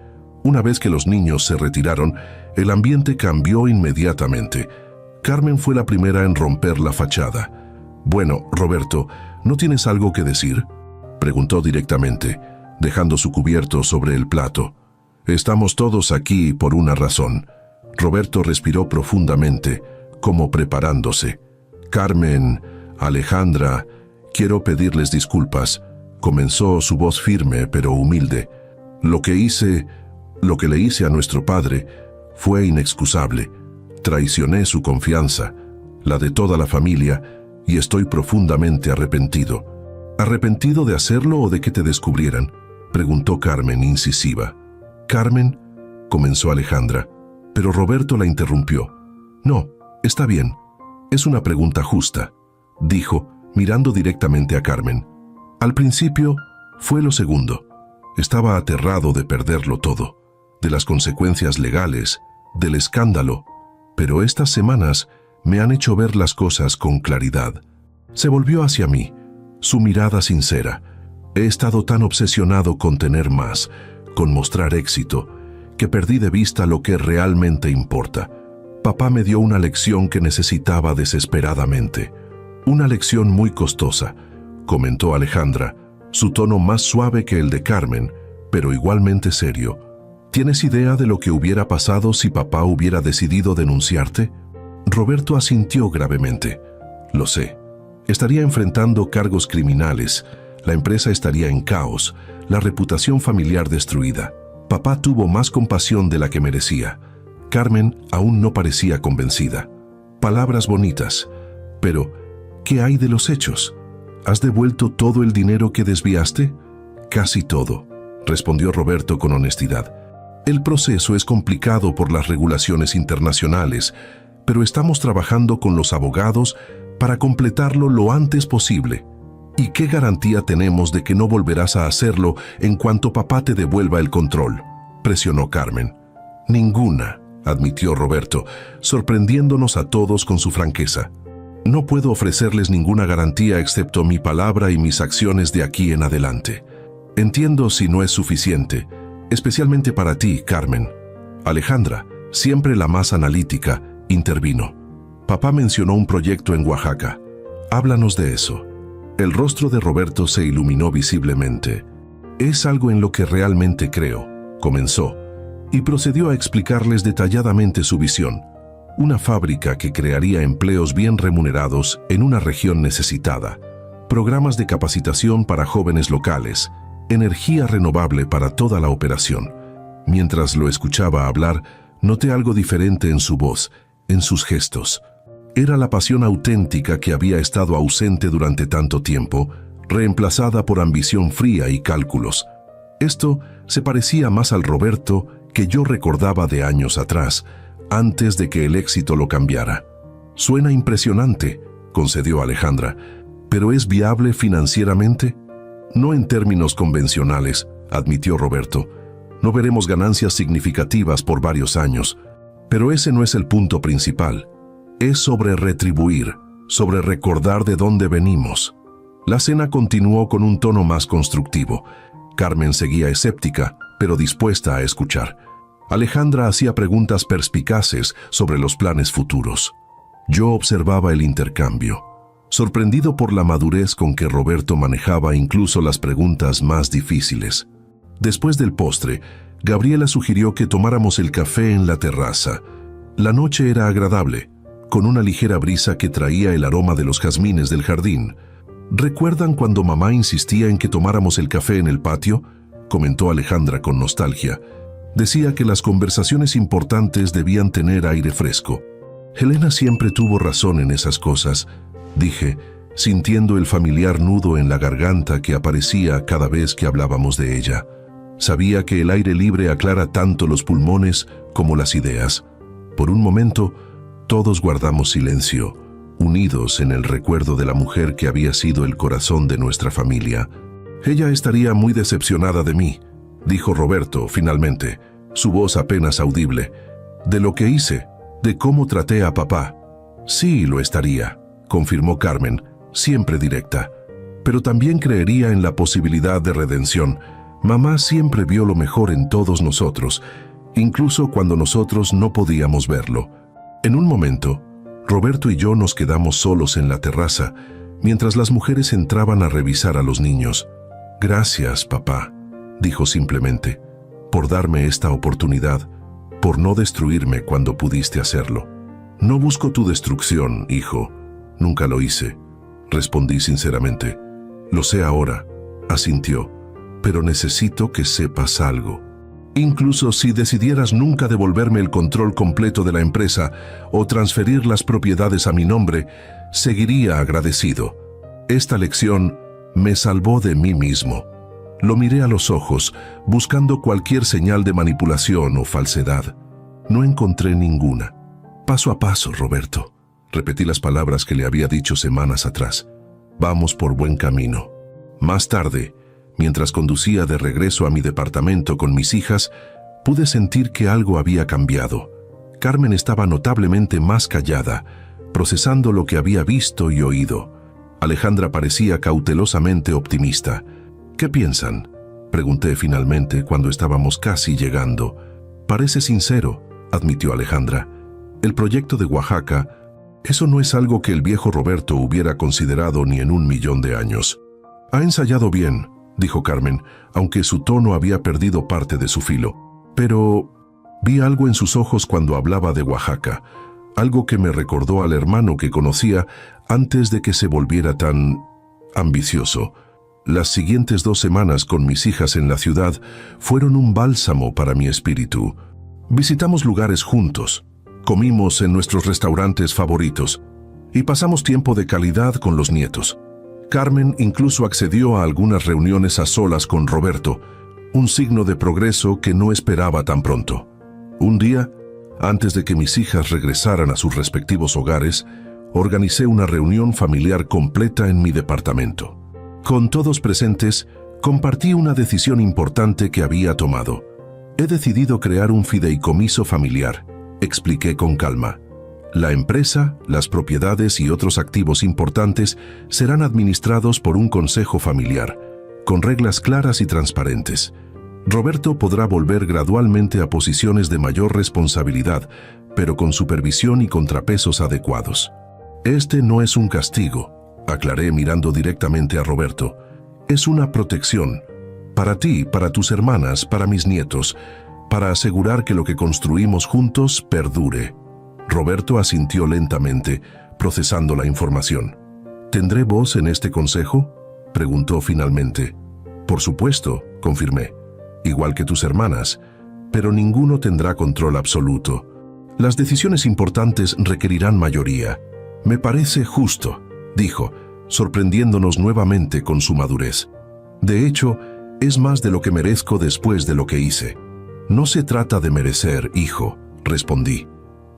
Una vez que los niños se retiraron, el ambiente cambió inmediatamente. Carmen fue la primera en romper la fachada. «Bueno, Roberto, ¿no tienes algo que decir?», preguntó directamente, dejando su cubierto sobre el plato. «Estamos todos aquí por una razón». Roberto respiró profundamente, como preparándose. «Carmen, Alejandra, quiero pedirles disculpas», comenzó su voz firme pero humilde. Lo que le hice a nuestro padre fue inexcusable. Traicioné su confianza, la de toda la familia, y estoy profundamente arrepentido». «¿Arrepentido de hacerlo o de que te descubrieran?», preguntó Carmen incisiva. «Carmen», comenzó Alejandra, pero Roberto la interrumpió. «No, está bien. Es una pregunta justa», dijo, mirando directamente a Carmen. «Al principio fue lo segundo. Estaba aterrado de perderlo todo, de las consecuencias legales, del escándalo, pero estas semanas me han hecho ver las cosas con claridad». Se volvió hacia mí, su mirada sincera. «He estado tan obsesionado con tener más, con mostrar éxito, que perdí de vista lo que realmente importa. Papá me dio una lección que necesitaba desesperadamente. Una lección muy costosa», comentó Alejandra, su tono más suave que el de Carmen, pero igualmente serio. «¿Tienes idea de lo que hubiera pasado si papá hubiera decidido denunciarte?». Roberto asintió gravemente. «Lo sé. Estaría enfrentando cargos criminales, la empresa estaría en caos, la reputación familiar destruida. Papá tuvo más compasión de la que merecía». Carmen aún no parecía convencida. «Palabras bonitas, pero ¿qué hay de los hechos? ¿Has devuelto todo el dinero que desviaste?». «Casi todo», respondió Roberto con honestidad. «El proceso es complicado por las regulaciones internacionales, pero estamos trabajando con los abogados para completarlo lo antes posible». «¿Y qué garantía tenemos de que no volverás a hacerlo en cuanto papá te devuelva el control?», presionó Carmen. «Ninguna», admitió Roberto, sorprendiéndonos a todos con su franqueza. «No puedo ofrecerles ninguna garantía excepto mi palabra y mis acciones de aquí en adelante. Entiendo si no es suficiente, especialmente para ti, Carmen». Alejandra, siempre la más analítica, intervino. «Papá mencionó un proyecto en Oaxaca. Háblanos de eso». El rostro de Roberto se iluminó visiblemente. «Es algo en lo que realmente creo», comenzó, y procedió a explicarles detalladamente su visión. Una fábrica que crearía empleos bien remunerados en una región necesitada, programas de capacitación para jóvenes locales, energía renovable para toda la operación. Mientras lo escuchaba hablar, noté algo diferente en su voz, en sus gestos. Era la pasión auténtica que había estado ausente durante tanto tiempo, reemplazada por ambición fría y cálculos. Esto se parecía más al Roberto que yo recordaba de años atrás, antes de que el éxito lo cambiara. «Suena impresionante», concedió Alejandra, ¿pero es viable financieramente? No en términos convencionales, admitió Roberto. No veremos ganancias significativas por varios años, pero ese no es el punto principal. Es sobre retribuir, sobre recordar de dónde venimos. La cena continuó con un tono más constructivo. Carmen seguía escéptica, pero dispuesta a escuchar. Alejandra hacía preguntas perspicaces sobre los planes futuros. Yo observaba el intercambio, sorprendido por la madurez con que Roberto manejaba incluso las preguntas más difíciles. Después del postre, Gabriela sugirió que tomáramos el café en la terraza. La noche era agradable, con una ligera brisa que traía el aroma de los jazmines del jardín. ¿Recuerdan cuando mamá insistía en que tomáramos el café en el patio?, comentó Alejandra con nostalgia. Decía que las conversaciones importantes debían tener aire fresco. Helena siempre tuvo razón en esas cosas, dije, sintiendo el familiar nudo en la garganta que aparecía cada vez que hablábamos de ella. Sabía que el aire libre aclara tanto los pulmones como las ideas. Por un momento, todos guardamos silencio, unidos en el recuerdo de la mujer que había sido el corazón de nuestra familia. Ella estaría muy decepcionada de mí, dijo Roberto finalmente, su voz apenas audible. De lo que hice, de cómo traté a papá. Sí, lo estaría, confirmó Carmen, siempre directa. Pero también creería en la posibilidad de redención. Mamá siempre vio lo mejor en todos nosotros, incluso cuando nosotros no podíamos verlo. En un momento, Roberto y yo nos quedamos solos en la terraza, mientras las mujeres entraban a revisar a los niños. Gracias, papá, dijo simplemente, por darme esta oportunidad, por no destruirme cuando pudiste hacerlo. No busco tu destrucción, hijo. Nunca lo hice, respondí sinceramente. Lo sé ahora, asintió, pero necesito que sepas algo. Incluso si decidieras nunca devolverme el control completo de la empresa o transferir las propiedades a mi nombre, seguiría agradecido. Esta lección me salvó de mí mismo. Lo miré a los ojos, buscando cualquier señal de manipulación o falsedad. No encontré ninguna. Paso a paso, Roberto. Repetí las palabras que le había dicho semanas atrás. Vamos por buen camino. Más tarde, mientras conducía de regreso a mi departamento con mis hijas, pude sentir que algo había cambiado. Carmen estaba notablemente más callada, procesando lo que había visto y oído. Alejandra parecía cautelosamente optimista. ¿Qué piensan?, pregunté finalmente cuando estábamos casi llegando. Parece sincero, admitió Alejandra. El proyecto de Oaxaca, eso no es algo que el viejo Roberto hubiera considerado ni en 1.000.000 de años. Ha ensayado bien, dijo Carmen, aunque su tono había perdido parte de su filo. Pero vi algo en sus ojos cuando hablaba de Oaxaca, algo que me recordó al hermano que conocía antes de que se volviera tan ambicioso. Las siguientes 2 semanas con mis hijas en la ciudad fueron un bálsamo para mi espíritu. Visitamos lugares juntos, comimos en nuestros restaurantes favoritos y pasamos tiempo de calidad con los nietos. Carmen incluso accedió a algunas reuniones a solas con Roberto, un signo de progreso que no esperaba tan pronto. Un día, antes de que mis hijas regresaran a sus respectivos hogares, organicé una reunión familiar completa en mi departamento. Con todos presentes, compartí una decisión importante que había tomado. He decidido crear un fideicomiso familiar, expliqué con calma. La empresa, las propiedades y otros activos importantes serán administrados por un consejo familiar, con reglas claras y transparentes. Roberto podrá volver gradualmente a posiciones de mayor responsabilidad, pero con supervisión y contrapesos adecuados. Este no es un castigo, aclaré mirando directamente a Roberto. Es una protección. Para ti, para tus hermanas, para mis nietos, para asegurar que lo que construimos juntos perdure. Roberto asintió lentamente, procesando la información. ¿Tendré voz en este consejo?, preguntó finalmente. Por supuesto, confirmé, igual que tus hermanas, pero ninguno tendrá control absoluto. Las decisiones importantes requerirán mayoría. Me parece justo, dijo, sorprendiéndonos nuevamente con su madurez. De hecho, es más de lo que merezco después de lo que hice. No se trata de merecer, hijo, respondí.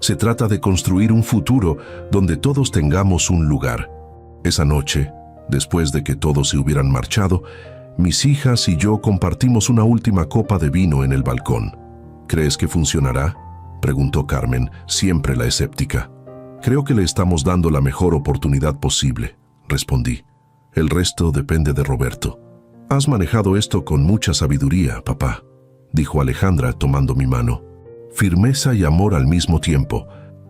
Se trata de construir un futuro donde todos tengamos un lugar. Esa noche, después de que todos se hubieran marchado, mis hijas y yo compartimos una última copa de vino en el balcón. ¿Crees que funcionará?, preguntó Carmen, siempre la escéptica. Creo que le estamos dando la mejor oportunidad posible, respondí. El resto depende de Roberto. Has manejado esto con mucha sabiduría, papá, dijo Alejandra tomando mi mano. Firmeza y amor al mismo tiempo.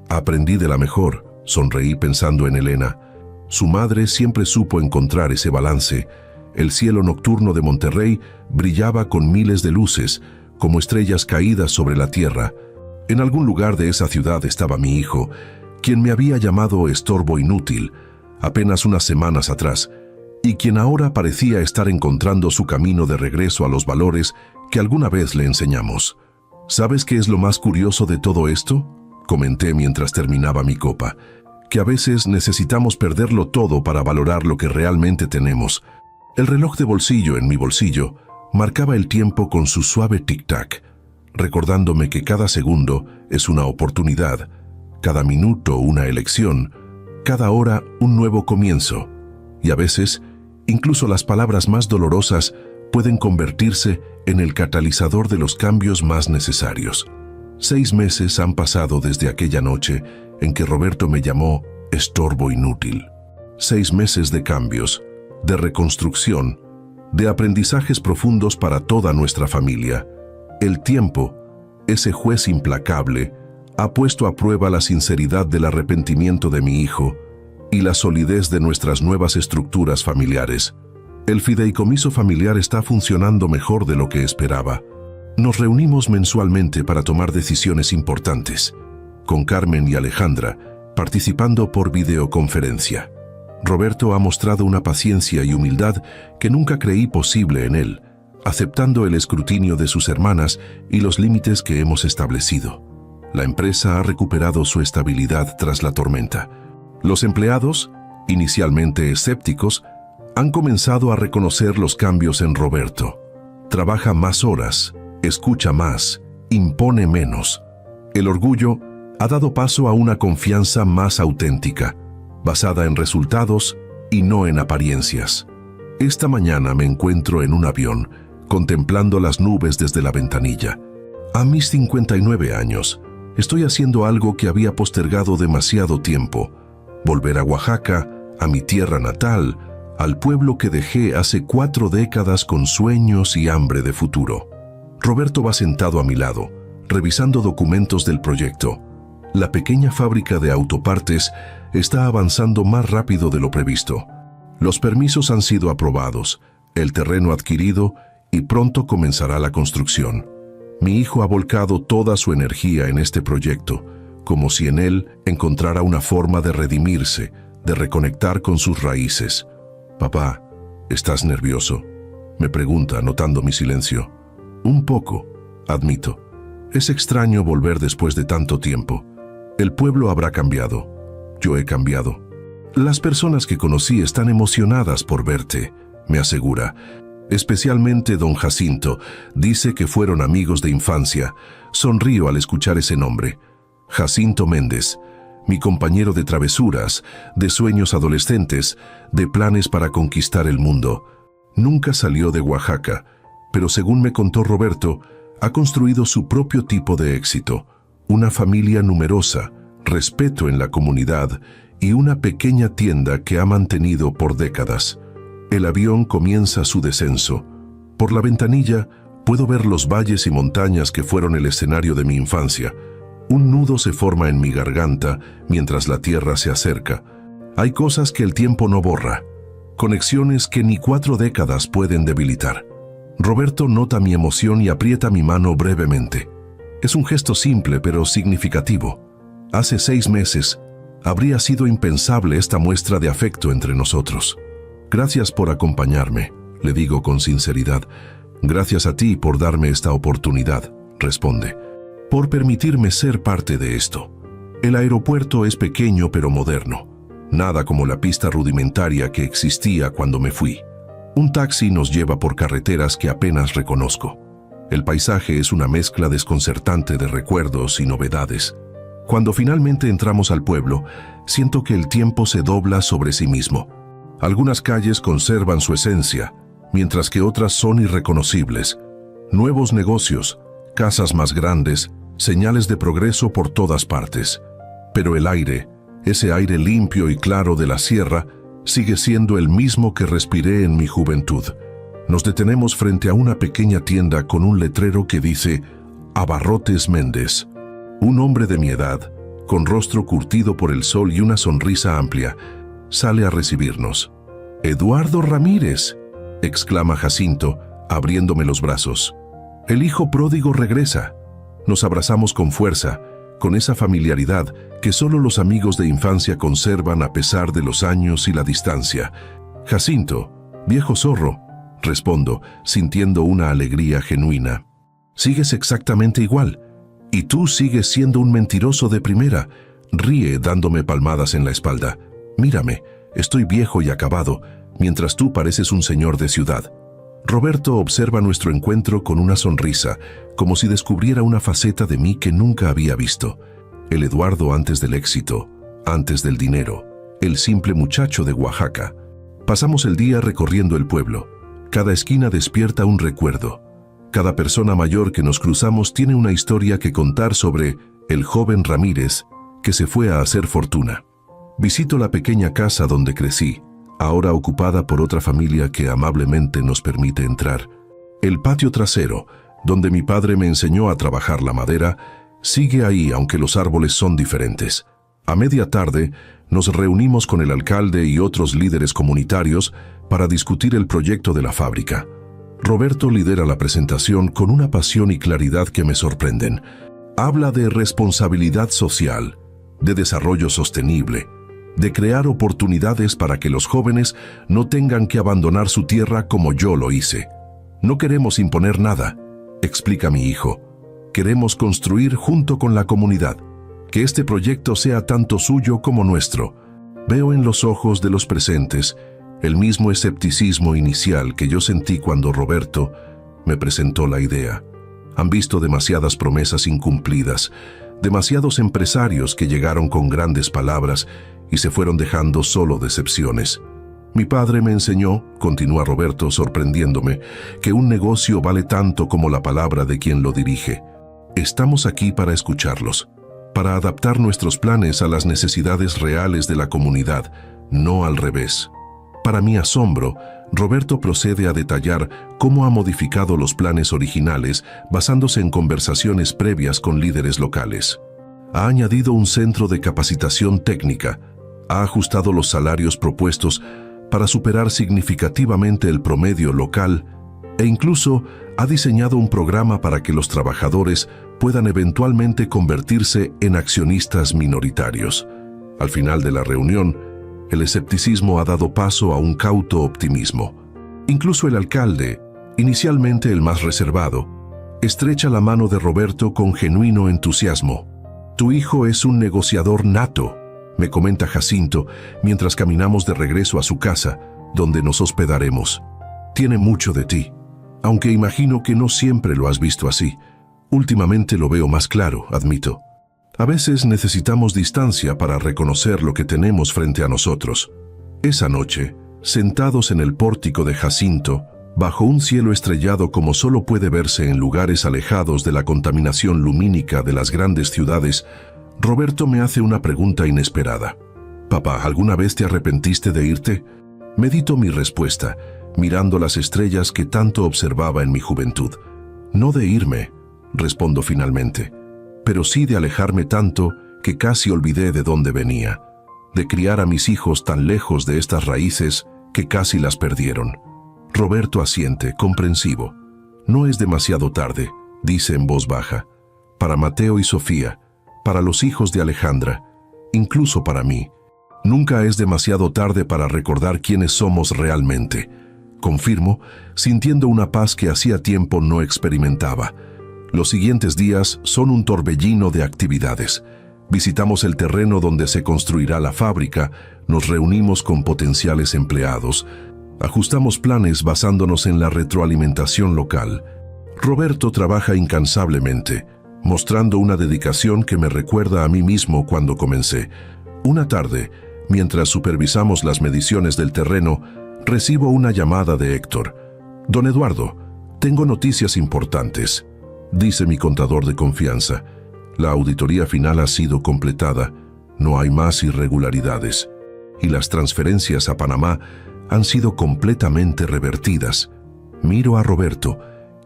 Aprendí de la mejor, sonreí pensando en Elena. Su madre siempre supo encontrar ese balance. El cielo nocturno de Monterrey brillaba con miles de luces, como estrellas caídas sobre la tierra. En algún lugar de esa ciudad estaba mi hijo, quien me había llamado estorbo inútil apenas unas semanas atrás, y quien ahora parecía estar encontrando su camino de regreso a los valores que alguna vez le enseñamos. ¿Sabes qué es lo más curioso de todo esto?, comenté mientras terminaba mi copa. Que a veces necesitamos perderlo todo para valorar lo que realmente tenemos. El reloj de bolsillo en mi bolsillo marcaba el tiempo con su suave tic-tac, recordándome que cada segundo es una oportunidad, cada minuto una elección, cada hora un nuevo comienzo. Y a veces, incluso las palabras más dolorosas pueden convertirse en el catalizador de los cambios más necesarios. 6 meses han pasado desde aquella noche en que Roberto me llamó estorbo inútil. 6 meses de cambios, de reconstrucción, de aprendizajes profundos para toda nuestra familia. El tiempo, ese juez implacable, ha puesto a prueba la sinceridad del arrepentimiento de mi hijo y la solidez de nuestras nuevas estructuras familiares. El fideicomiso familiar está funcionando mejor de lo que esperaba. Nos reunimos mensualmente para tomar decisiones importantes, con Carmen y Alejandra participando por videoconferencia. Roberto ha mostrado una paciencia y humildad que nunca creí posible en él, aceptando el escrutinio de sus hermanas y los límites que hemos establecido. La empresa ha recuperado su estabilidad tras la tormenta. Los empleados, inicialmente escépticos, han comenzado a reconocer los cambios en Roberto. Trabaja más horas, escucha más, impone menos. El orgullo ha dado paso a una confianza más auténtica, basada en resultados y no en apariencias. Esta mañana me encuentro en un avión, contemplando las nubes desde la ventanilla. A mis 59 años, estoy haciendo algo que había postergado demasiado tiempo: volver a Oaxaca, a mi tierra natal, al pueblo que dejé hace 4 décadas con sueños y hambre de futuro. Roberto va sentado a mi lado, revisando documentos del proyecto. La pequeña fábrica de autopartes está avanzando más rápido de lo previsto. Los permisos han sido aprobados, el terreno adquirido y pronto comenzará la construcción. Mi hijo ha volcado toda su energía en este proyecto, como si en él encontrara una forma de redimirse, de reconectar con sus raíces. «Papá, ¿estás nervioso?», me pregunta, notando mi silencio. «Un poco», admito. «Es extraño volver después de tanto tiempo. El pueblo habrá cambiado. Yo he cambiado. Las personas que conocí están emocionadas por verte», me asegura. Especialmente don Jacinto, dice que fueron amigos de infancia. Sonrío al escuchar ese nombre. Jacinto Méndez, mi compañero de travesuras, de sueños adolescentes, de planes para conquistar el mundo. Nunca salió de Oaxaca, pero según me contó Roberto, ha construido su propio tipo de éxito. Una familia numerosa, respeto en la comunidad y una pequeña tienda que ha mantenido por décadas. El avión comienza su descenso. Por la ventanilla puedo ver los valles y montañas que fueron el escenario de mi infancia. Un nudo se forma en mi garganta mientras la tierra se acerca. Hay cosas que el tiempo no borra, conexiones que ni 4 décadas pueden debilitar. Roberto nota mi emoción y aprieta mi mano brevemente. Es un gesto simple pero significativo. Hace 6 meses habría sido impensable esta muestra de afecto entre nosotros. «Gracias por acompañarme», le digo con sinceridad. «Gracias a ti por darme esta oportunidad», responde. «Por permitirme ser parte de esto. El aeropuerto es pequeño pero moderno. Nada como la pista rudimentaria que existía cuando me fui. Un taxi nos lleva por carreteras que apenas reconozco. El paisaje es una mezcla desconcertante de recuerdos y novedades. Cuando finalmente entramos al pueblo, siento que el tiempo se dobla sobre sí mismo. Algunas calles conservan su esencia, mientras que otras son irreconocibles. Nuevos negocios, casas más grandes, señales de progreso por todas partes. Pero el aire, ese aire limpio y claro de la sierra, sigue siendo el mismo que respiré en mi juventud. Nos detenemos frente a una pequeña tienda con un letrero que dice Abarrotes Méndez. Un hombre de mi edad, con rostro curtido por el sol y una sonrisa amplia, sale a recibirnos. «¡Eduardo Ramírez!», exclama Jacinto, abriéndome los brazos. «El hijo pródigo regresa». Nos abrazamos con fuerza, con esa familiaridad que solo los amigos de infancia conservan a pesar de los años y la distancia. «Jacinto, viejo zorro», respondo, sintiendo una alegría genuina. «Sigues exactamente igual. Y tú sigues siendo un mentiroso de primera», ríe dándome palmadas en la espalda. «Mírame, estoy viejo y acabado, mientras tú pareces un señor de ciudad». Roberto observa nuestro encuentro con una sonrisa, como si descubriera una faceta de mí que nunca había visto. El Eduardo antes del éxito, antes del dinero, el simple muchacho de Oaxaca. Pasamos el día recorriendo el pueblo. Cada esquina despierta un recuerdo. Cada persona mayor que nos cruzamos tiene una historia que contar sobre el joven Ramírez que se fue a hacer fortuna. Visito la pequeña casa donde crecí, ahora ocupada por otra familia que amablemente nos permite entrar. El patio trasero, donde mi padre me enseñó a trabajar la madera, sigue ahí aunque los árboles son diferentes. A media tarde, nos reunimos con el alcalde y otros líderes comunitarios para discutir el proyecto de la fábrica. Roberto lidera la presentación con una pasión y claridad que me sorprenden. Habla de responsabilidad social, de desarrollo sostenible, de crear oportunidades para que los jóvenes no tengan que abandonar su tierra como yo lo hice. «No queremos imponer nada», explica mi hijo. «Queremos construir junto con la comunidad, que este proyecto sea tanto suyo como nuestro». Veo en los ojos de los presentes el mismo escepticismo inicial que yo sentí cuando Roberto me presentó la idea. Han visto demasiadas promesas incumplidas, demasiados empresarios que llegaron con grandes palabras y se fueron dejando solo decepciones. Mi padre me enseñó, continúa Roberto sorprendiéndome, que un negocio vale tanto como la palabra de quien lo dirige. Estamos aquí para escucharlos, para adaptar nuestros planes a las necesidades reales de la comunidad, no al revés. Para mi asombro, Roberto procede a detallar cómo ha modificado los planes originales basándose en conversaciones previas con líderes locales. Ha añadido un centro de capacitación técnica, ha ajustado los salarios propuestos para superar significativamente el promedio local e incluso ha diseñado un programa para que los trabajadores puedan eventualmente convertirse en accionistas minoritarios. Al final de la reunión, el escepticismo ha dado paso a un cauto optimismo. Incluso el alcalde, inicialmente el más reservado, estrecha la mano de Roberto con genuino entusiasmo. «Tu hijo es un negociador nato», me comenta Jacinto mientras caminamos de regreso a su casa, donde nos hospedaremos. «Tiene mucho de ti, aunque imagino que no siempre lo has visto así. Últimamente lo veo más claro, admito. A veces necesitamos distancia para reconocer lo que tenemos frente a nosotros». Esa noche, sentados en el pórtico de Jacinto, bajo un cielo estrellado como solo puede verse en lugares alejados de la contaminación lumínica de las grandes ciudades, Roberto me hace una pregunta inesperada. «Papá, ¿alguna vez te arrepentiste de irte?». Medito mi respuesta, mirando las estrellas que tanto observaba en mi juventud. «No de irme», respondo finalmente, «pero sí de alejarme tanto que casi olvidé de dónde venía, de criar a mis hijos tan lejos de estas raíces que casi las perdieron». Roberto asiente, comprensivo. «No es demasiado tarde», dice en voz baja. «Para Mateo y Sofía, para los hijos de Alejandra, incluso para mí. Nunca es demasiado tarde para recordar quiénes somos realmente». Confirmo, sintiendo una paz que hacía tiempo no experimentaba. Los siguientes días son un torbellino de actividades. Visitamos el terreno donde se construirá la fábrica, nos reunimos con potenciales empleados, ajustamos planes basándonos en la retroalimentación local. Roberto trabaja incansablemente, mostrando una dedicación que me recuerda a mí mismo cuando comencé. Una tarde, mientras supervisamos las mediciones del terreno, recibo una llamada de Héctor. «Don Eduardo, tengo noticias importantes», dice mi contador de confianza. «La auditoría final ha sido completada, no hay más irregularidades, y las transferencias a Panamá han sido completamente revertidas». Miro a Roberto,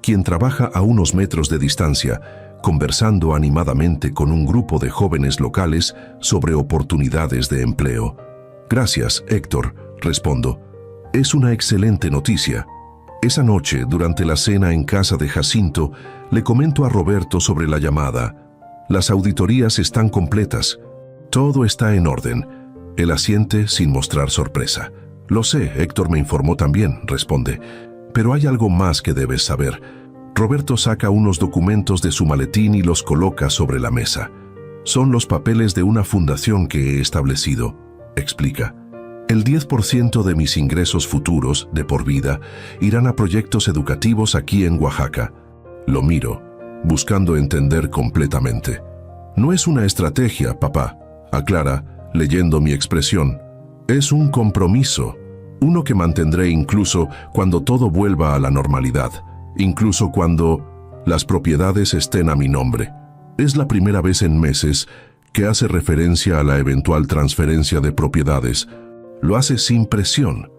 quien trabaja a unos metros de distancia, conversando animadamente con un grupo de jóvenes locales sobre oportunidades de empleo. «Gracias, Héctor», respondo. «Es una excelente noticia». Esa noche, durante la cena en casa de Jacinto, le comento a Roberto sobre la llamada. «Las auditorías están completas. Todo está en orden». Él asiente sin mostrar sorpresa. «Lo sé, Héctor me informó también», responde. «Pero hay algo más que debes saber». Roberto saca unos documentos de su maletín y los coloca sobre la mesa. «Son los papeles de una fundación que he establecido», explica. «El 10% de mis ingresos futuros, de por vida, irán a proyectos educativos aquí en Oaxaca». Lo miro, buscando entender completamente. «No es una estrategia, papá», aclara, leyendo mi expresión. «Es un compromiso, uno que mantendré incluso cuando todo vuelva a la normalidad, incluso cuando las propiedades estén a mi nombre». Es la primera vez en meses que hace referencia a la eventual transferencia de propiedades. Lo hace sin presión,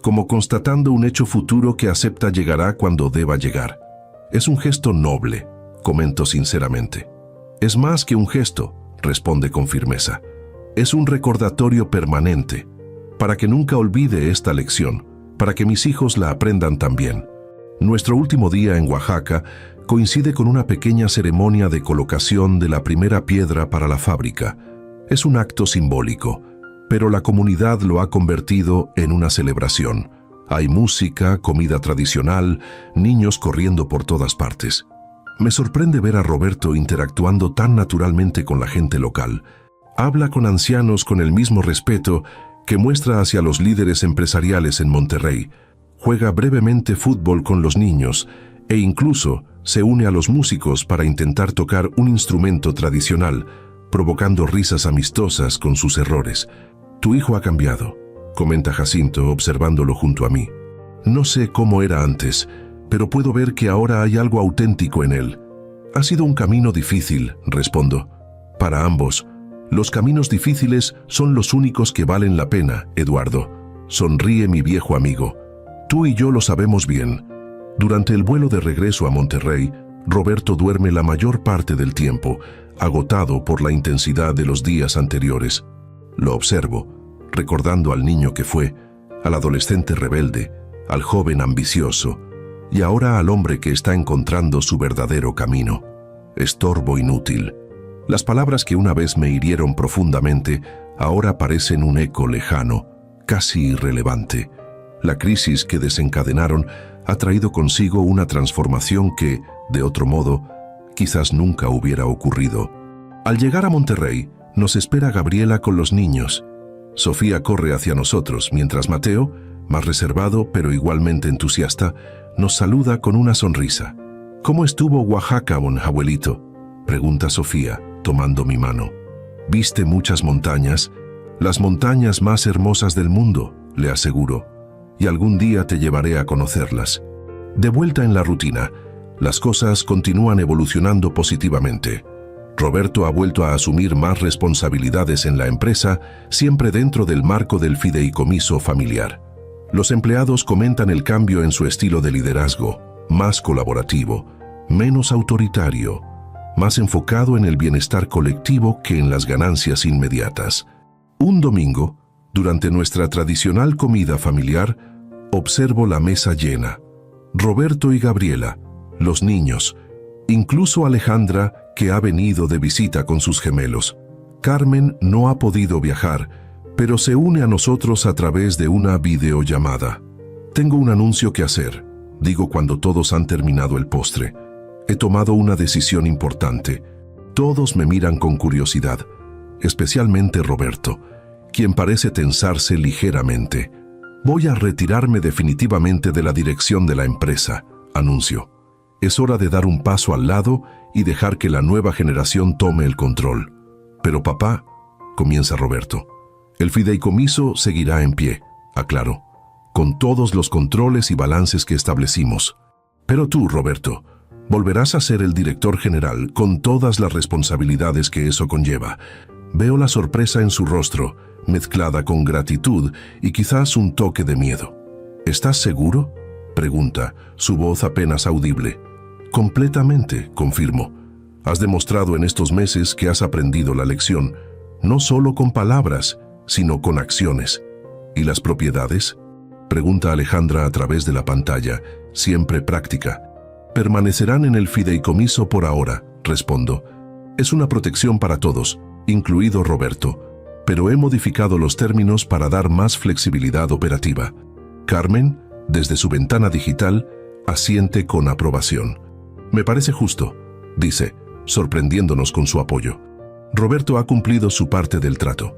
como constatando un hecho futuro que acepta llegará cuando deba llegar. «Es un gesto noble», comento sinceramente. «Es más que un gesto», responde con firmeza. «Es un recordatorio permanente, para que nunca olvide esta lección, para que mis hijos la aprendan también». Nuestro último día en Oaxaca coincide con una pequeña ceremonia de colocación de la primera piedra para la fábrica. Es un acto simbólico, pero la comunidad lo ha convertido en una celebración. Hay música, comida tradicional, niños corriendo por todas partes. Me sorprende ver a Roberto interactuando tan naturalmente con la gente local. Habla con ancianos con el mismo respeto que muestra hacia los líderes empresariales en Monterrey. Juega brevemente fútbol con los niños e incluso se une a los músicos para intentar tocar un instrumento tradicional, provocando risas amistosas con sus errores. «Tu hijo ha cambiado», comenta Jacinto observándolo junto a mí. «No sé cómo era antes, pero puedo ver que ahora hay algo auténtico en él». «Ha sido un camino difícil», respondo. «Para ambos. Los caminos difíciles son los únicos que valen la pena, Eduardo», sonríe mi viejo amigo. «Tú y yo lo sabemos bien». Durante el vuelo de regreso a Monterrey, Roberto duerme la mayor parte del tiempo, agotado por la intensidad de los días anteriores. Lo observo, recordando al niño que fue, al adolescente rebelde, al joven ambicioso, y ahora al hombre que está encontrando su verdadero camino. Estorbo inútil. Las palabras que una vez me hirieron profundamente, ahora parecen un eco lejano, casi irrelevante. La crisis que desencadenaron ha traído consigo una transformación que, de otro modo, quizás nunca hubiera ocurrido. Al llegar a Monterrey, nos espera Gabriela con los niños. Sofía corre hacia nosotros, mientras Mateo, más reservado pero igualmente entusiasta, nos saluda con una sonrisa. «¿Cómo estuvo Oaxaca, abuelito?», pregunta Sofía, tomando mi mano. «¿Viste muchas montañas?» «Las montañas más hermosas del mundo», le aseguro, «y algún día te llevaré a conocerlas». De vuelta en la rutina, las cosas continúan evolucionando positivamente. Roberto ha vuelto a asumir más responsabilidades en la empresa, siempre dentro del marco del fideicomiso familiar. Los empleados comentan el cambio en su estilo de liderazgo, más colaborativo, menos autoritario, más enfocado en el bienestar colectivo que en las ganancias inmediatas. Un domingo, durante nuestra tradicional comida familiar, observo la mesa llena. Roberto y Gabriela, los niños, incluso Alejandra, que ha venido de visita con sus gemelos. Carmen no ha podido viajar, pero se une a nosotros a través de una videollamada. «Tengo un anuncio que hacer», digo cuando todos han terminado el postre. «He tomado una decisión importante». Todos me miran con curiosidad, especialmente Roberto, quien parece tensarse ligeramente. «Voy a retirarme definitivamente de la dirección de la empresa», anuncio. «Es hora de dar un paso al lado y dejar que la nueva generación tome el control. Pero papá, comienza Roberto, el fideicomiso seguirá en pie, aclaro, con todos los controles y balances que establecimos. Pero tú, Roberto, volverás a ser el director general con todas las responsabilidades que eso conlleva. Veo la sorpresa en su rostro, mezclada con gratitud y quizás un toque de miedo. ¿Estás seguro?, pregunta, su voz apenas audible. Completamente, confirmo. Has demostrado en estos meses que has aprendido la lección, no solo con palabras, sino con acciones. ¿Y las propiedades?, pregunta Alejandra a través de la pantalla, siempre práctica. Permanecerán en el fideicomiso por ahora, respondo. Es una protección para todos, incluido Roberto, pero he modificado los términos para dar más flexibilidad operativa. Carmen, desde su ventana digital, asiente con aprobación. Me parece justo, dice, sorprendiéndonos con su apoyo. Roberto ha cumplido su parte del trato.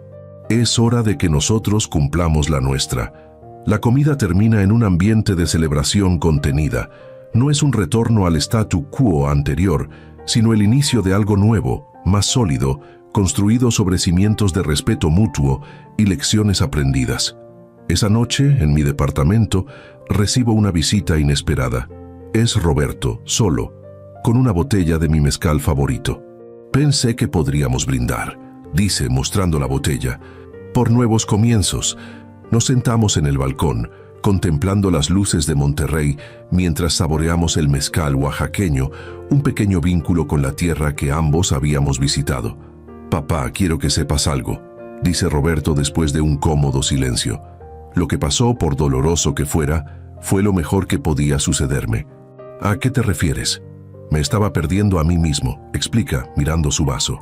Es hora de que nosotros cumplamos la nuestra. La comida termina en un ambiente de celebración contenida. No es un retorno al statu quo anterior, sino el inicio de algo nuevo, más sólido, construido sobre cimientos de respeto mutuo y lecciones aprendidas. Esa noche, en mi departamento, recibo una visita inesperada. Es Roberto, solo, con una botella de mi mezcal favorito. Pensé que podríamos brindar, dice mostrando la botella, por nuevos comienzos. Nos sentamos en el balcón, contemplando las luces de Monterrey mientras saboreamos el mezcal oaxaqueño, un pequeño vínculo con la tierra que ambos habíamos visitado. Papá, quiero que sepas algo, dice Roberto después de un cómodo silencio. Lo que pasó, por doloroso que fuera, fue lo mejor que podía sucederme. ¿A qué te refieres? Me estaba perdiendo a mí mismo, explica, mirando su vaso.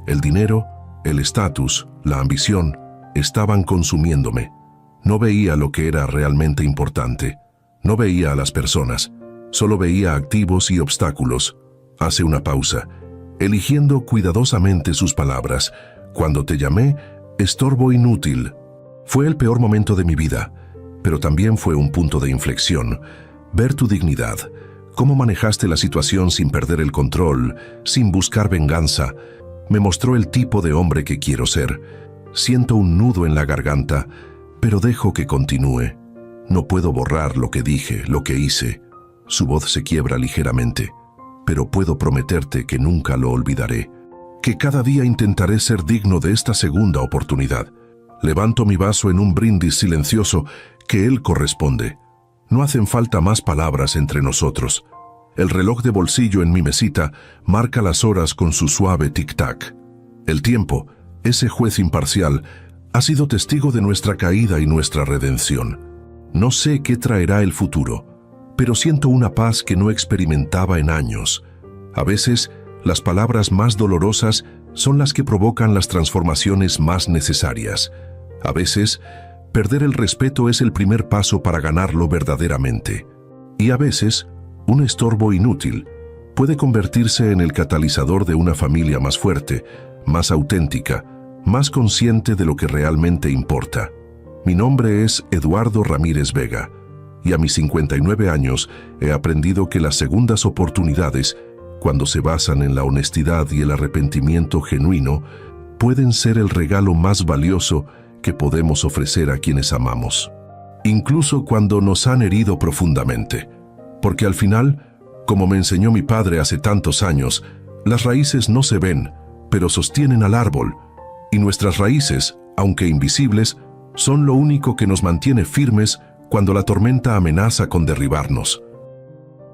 El dinero, el estatus, la ambición, estaban consumiéndome. No veía lo que era realmente importante. No veía a las personas. Solo veía activos y obstáculos. Hace una pausa, eligiendo cuidadosamente sus palabras. Cuando te llamé, estorbo inútil. Fue el peor momento de mi vida, pero también fue un punto de inflexión. Ver tu dignidad, cómo manejaste la situación sin perder el control, sin buscar venganza, me mostró el tipo de hombre que quiero ser. Siento un nudo en la garganta, pero dejo que continúe. No puedo borrar lo que dije, lo que hice. Su voz se quiebra ligeramente, pero puedo prometerte que nunca lo olvidaré, que cada día intentaré ser digno de esta segunda oportunidad. Levanto mi vaso en un brindis silencioso que él corresponde. No hacen falta más palabras entre nosotros. El reloj de bolsillo en mi mesita marca las horas con su suave tic-tac. El tiempo, ese juez imparcial, ha sido testigo de nuestra caída y nuestra redención. No sé qué traerá el futuro, pero siento una paz que no experimentaba en años. A veces, las palabras más dolorosas son las que provocan las transformaciones más necesarias. A veces, perder el respeto es el primer paso para ganarlo verdaderamente. Y a veces, un estorbo inútil puede convertirse en el catalizador de una familia más fuerte, más auténtica, más consciente de lo que realmente importa. Mi nombre es Eduardo Ramírez Vega, y a mis 59 años he aprendido que las segundas oportunidades, cuando se basan en la honestidad y el arrepentimiento genuino, pueden ser el regalo más valioso que podemos ofrecer a quienes amamos. Incluso cuando nos han herido profundamente. Porque al final, como me enseñó mi padre hace tantos años, las raíces no se ven, pero sostienen al árbol. Y nuestras raíces, aunque invisibles, son lo único que nos mantiene firmes cuando la tormenta amenaza con derribarnos.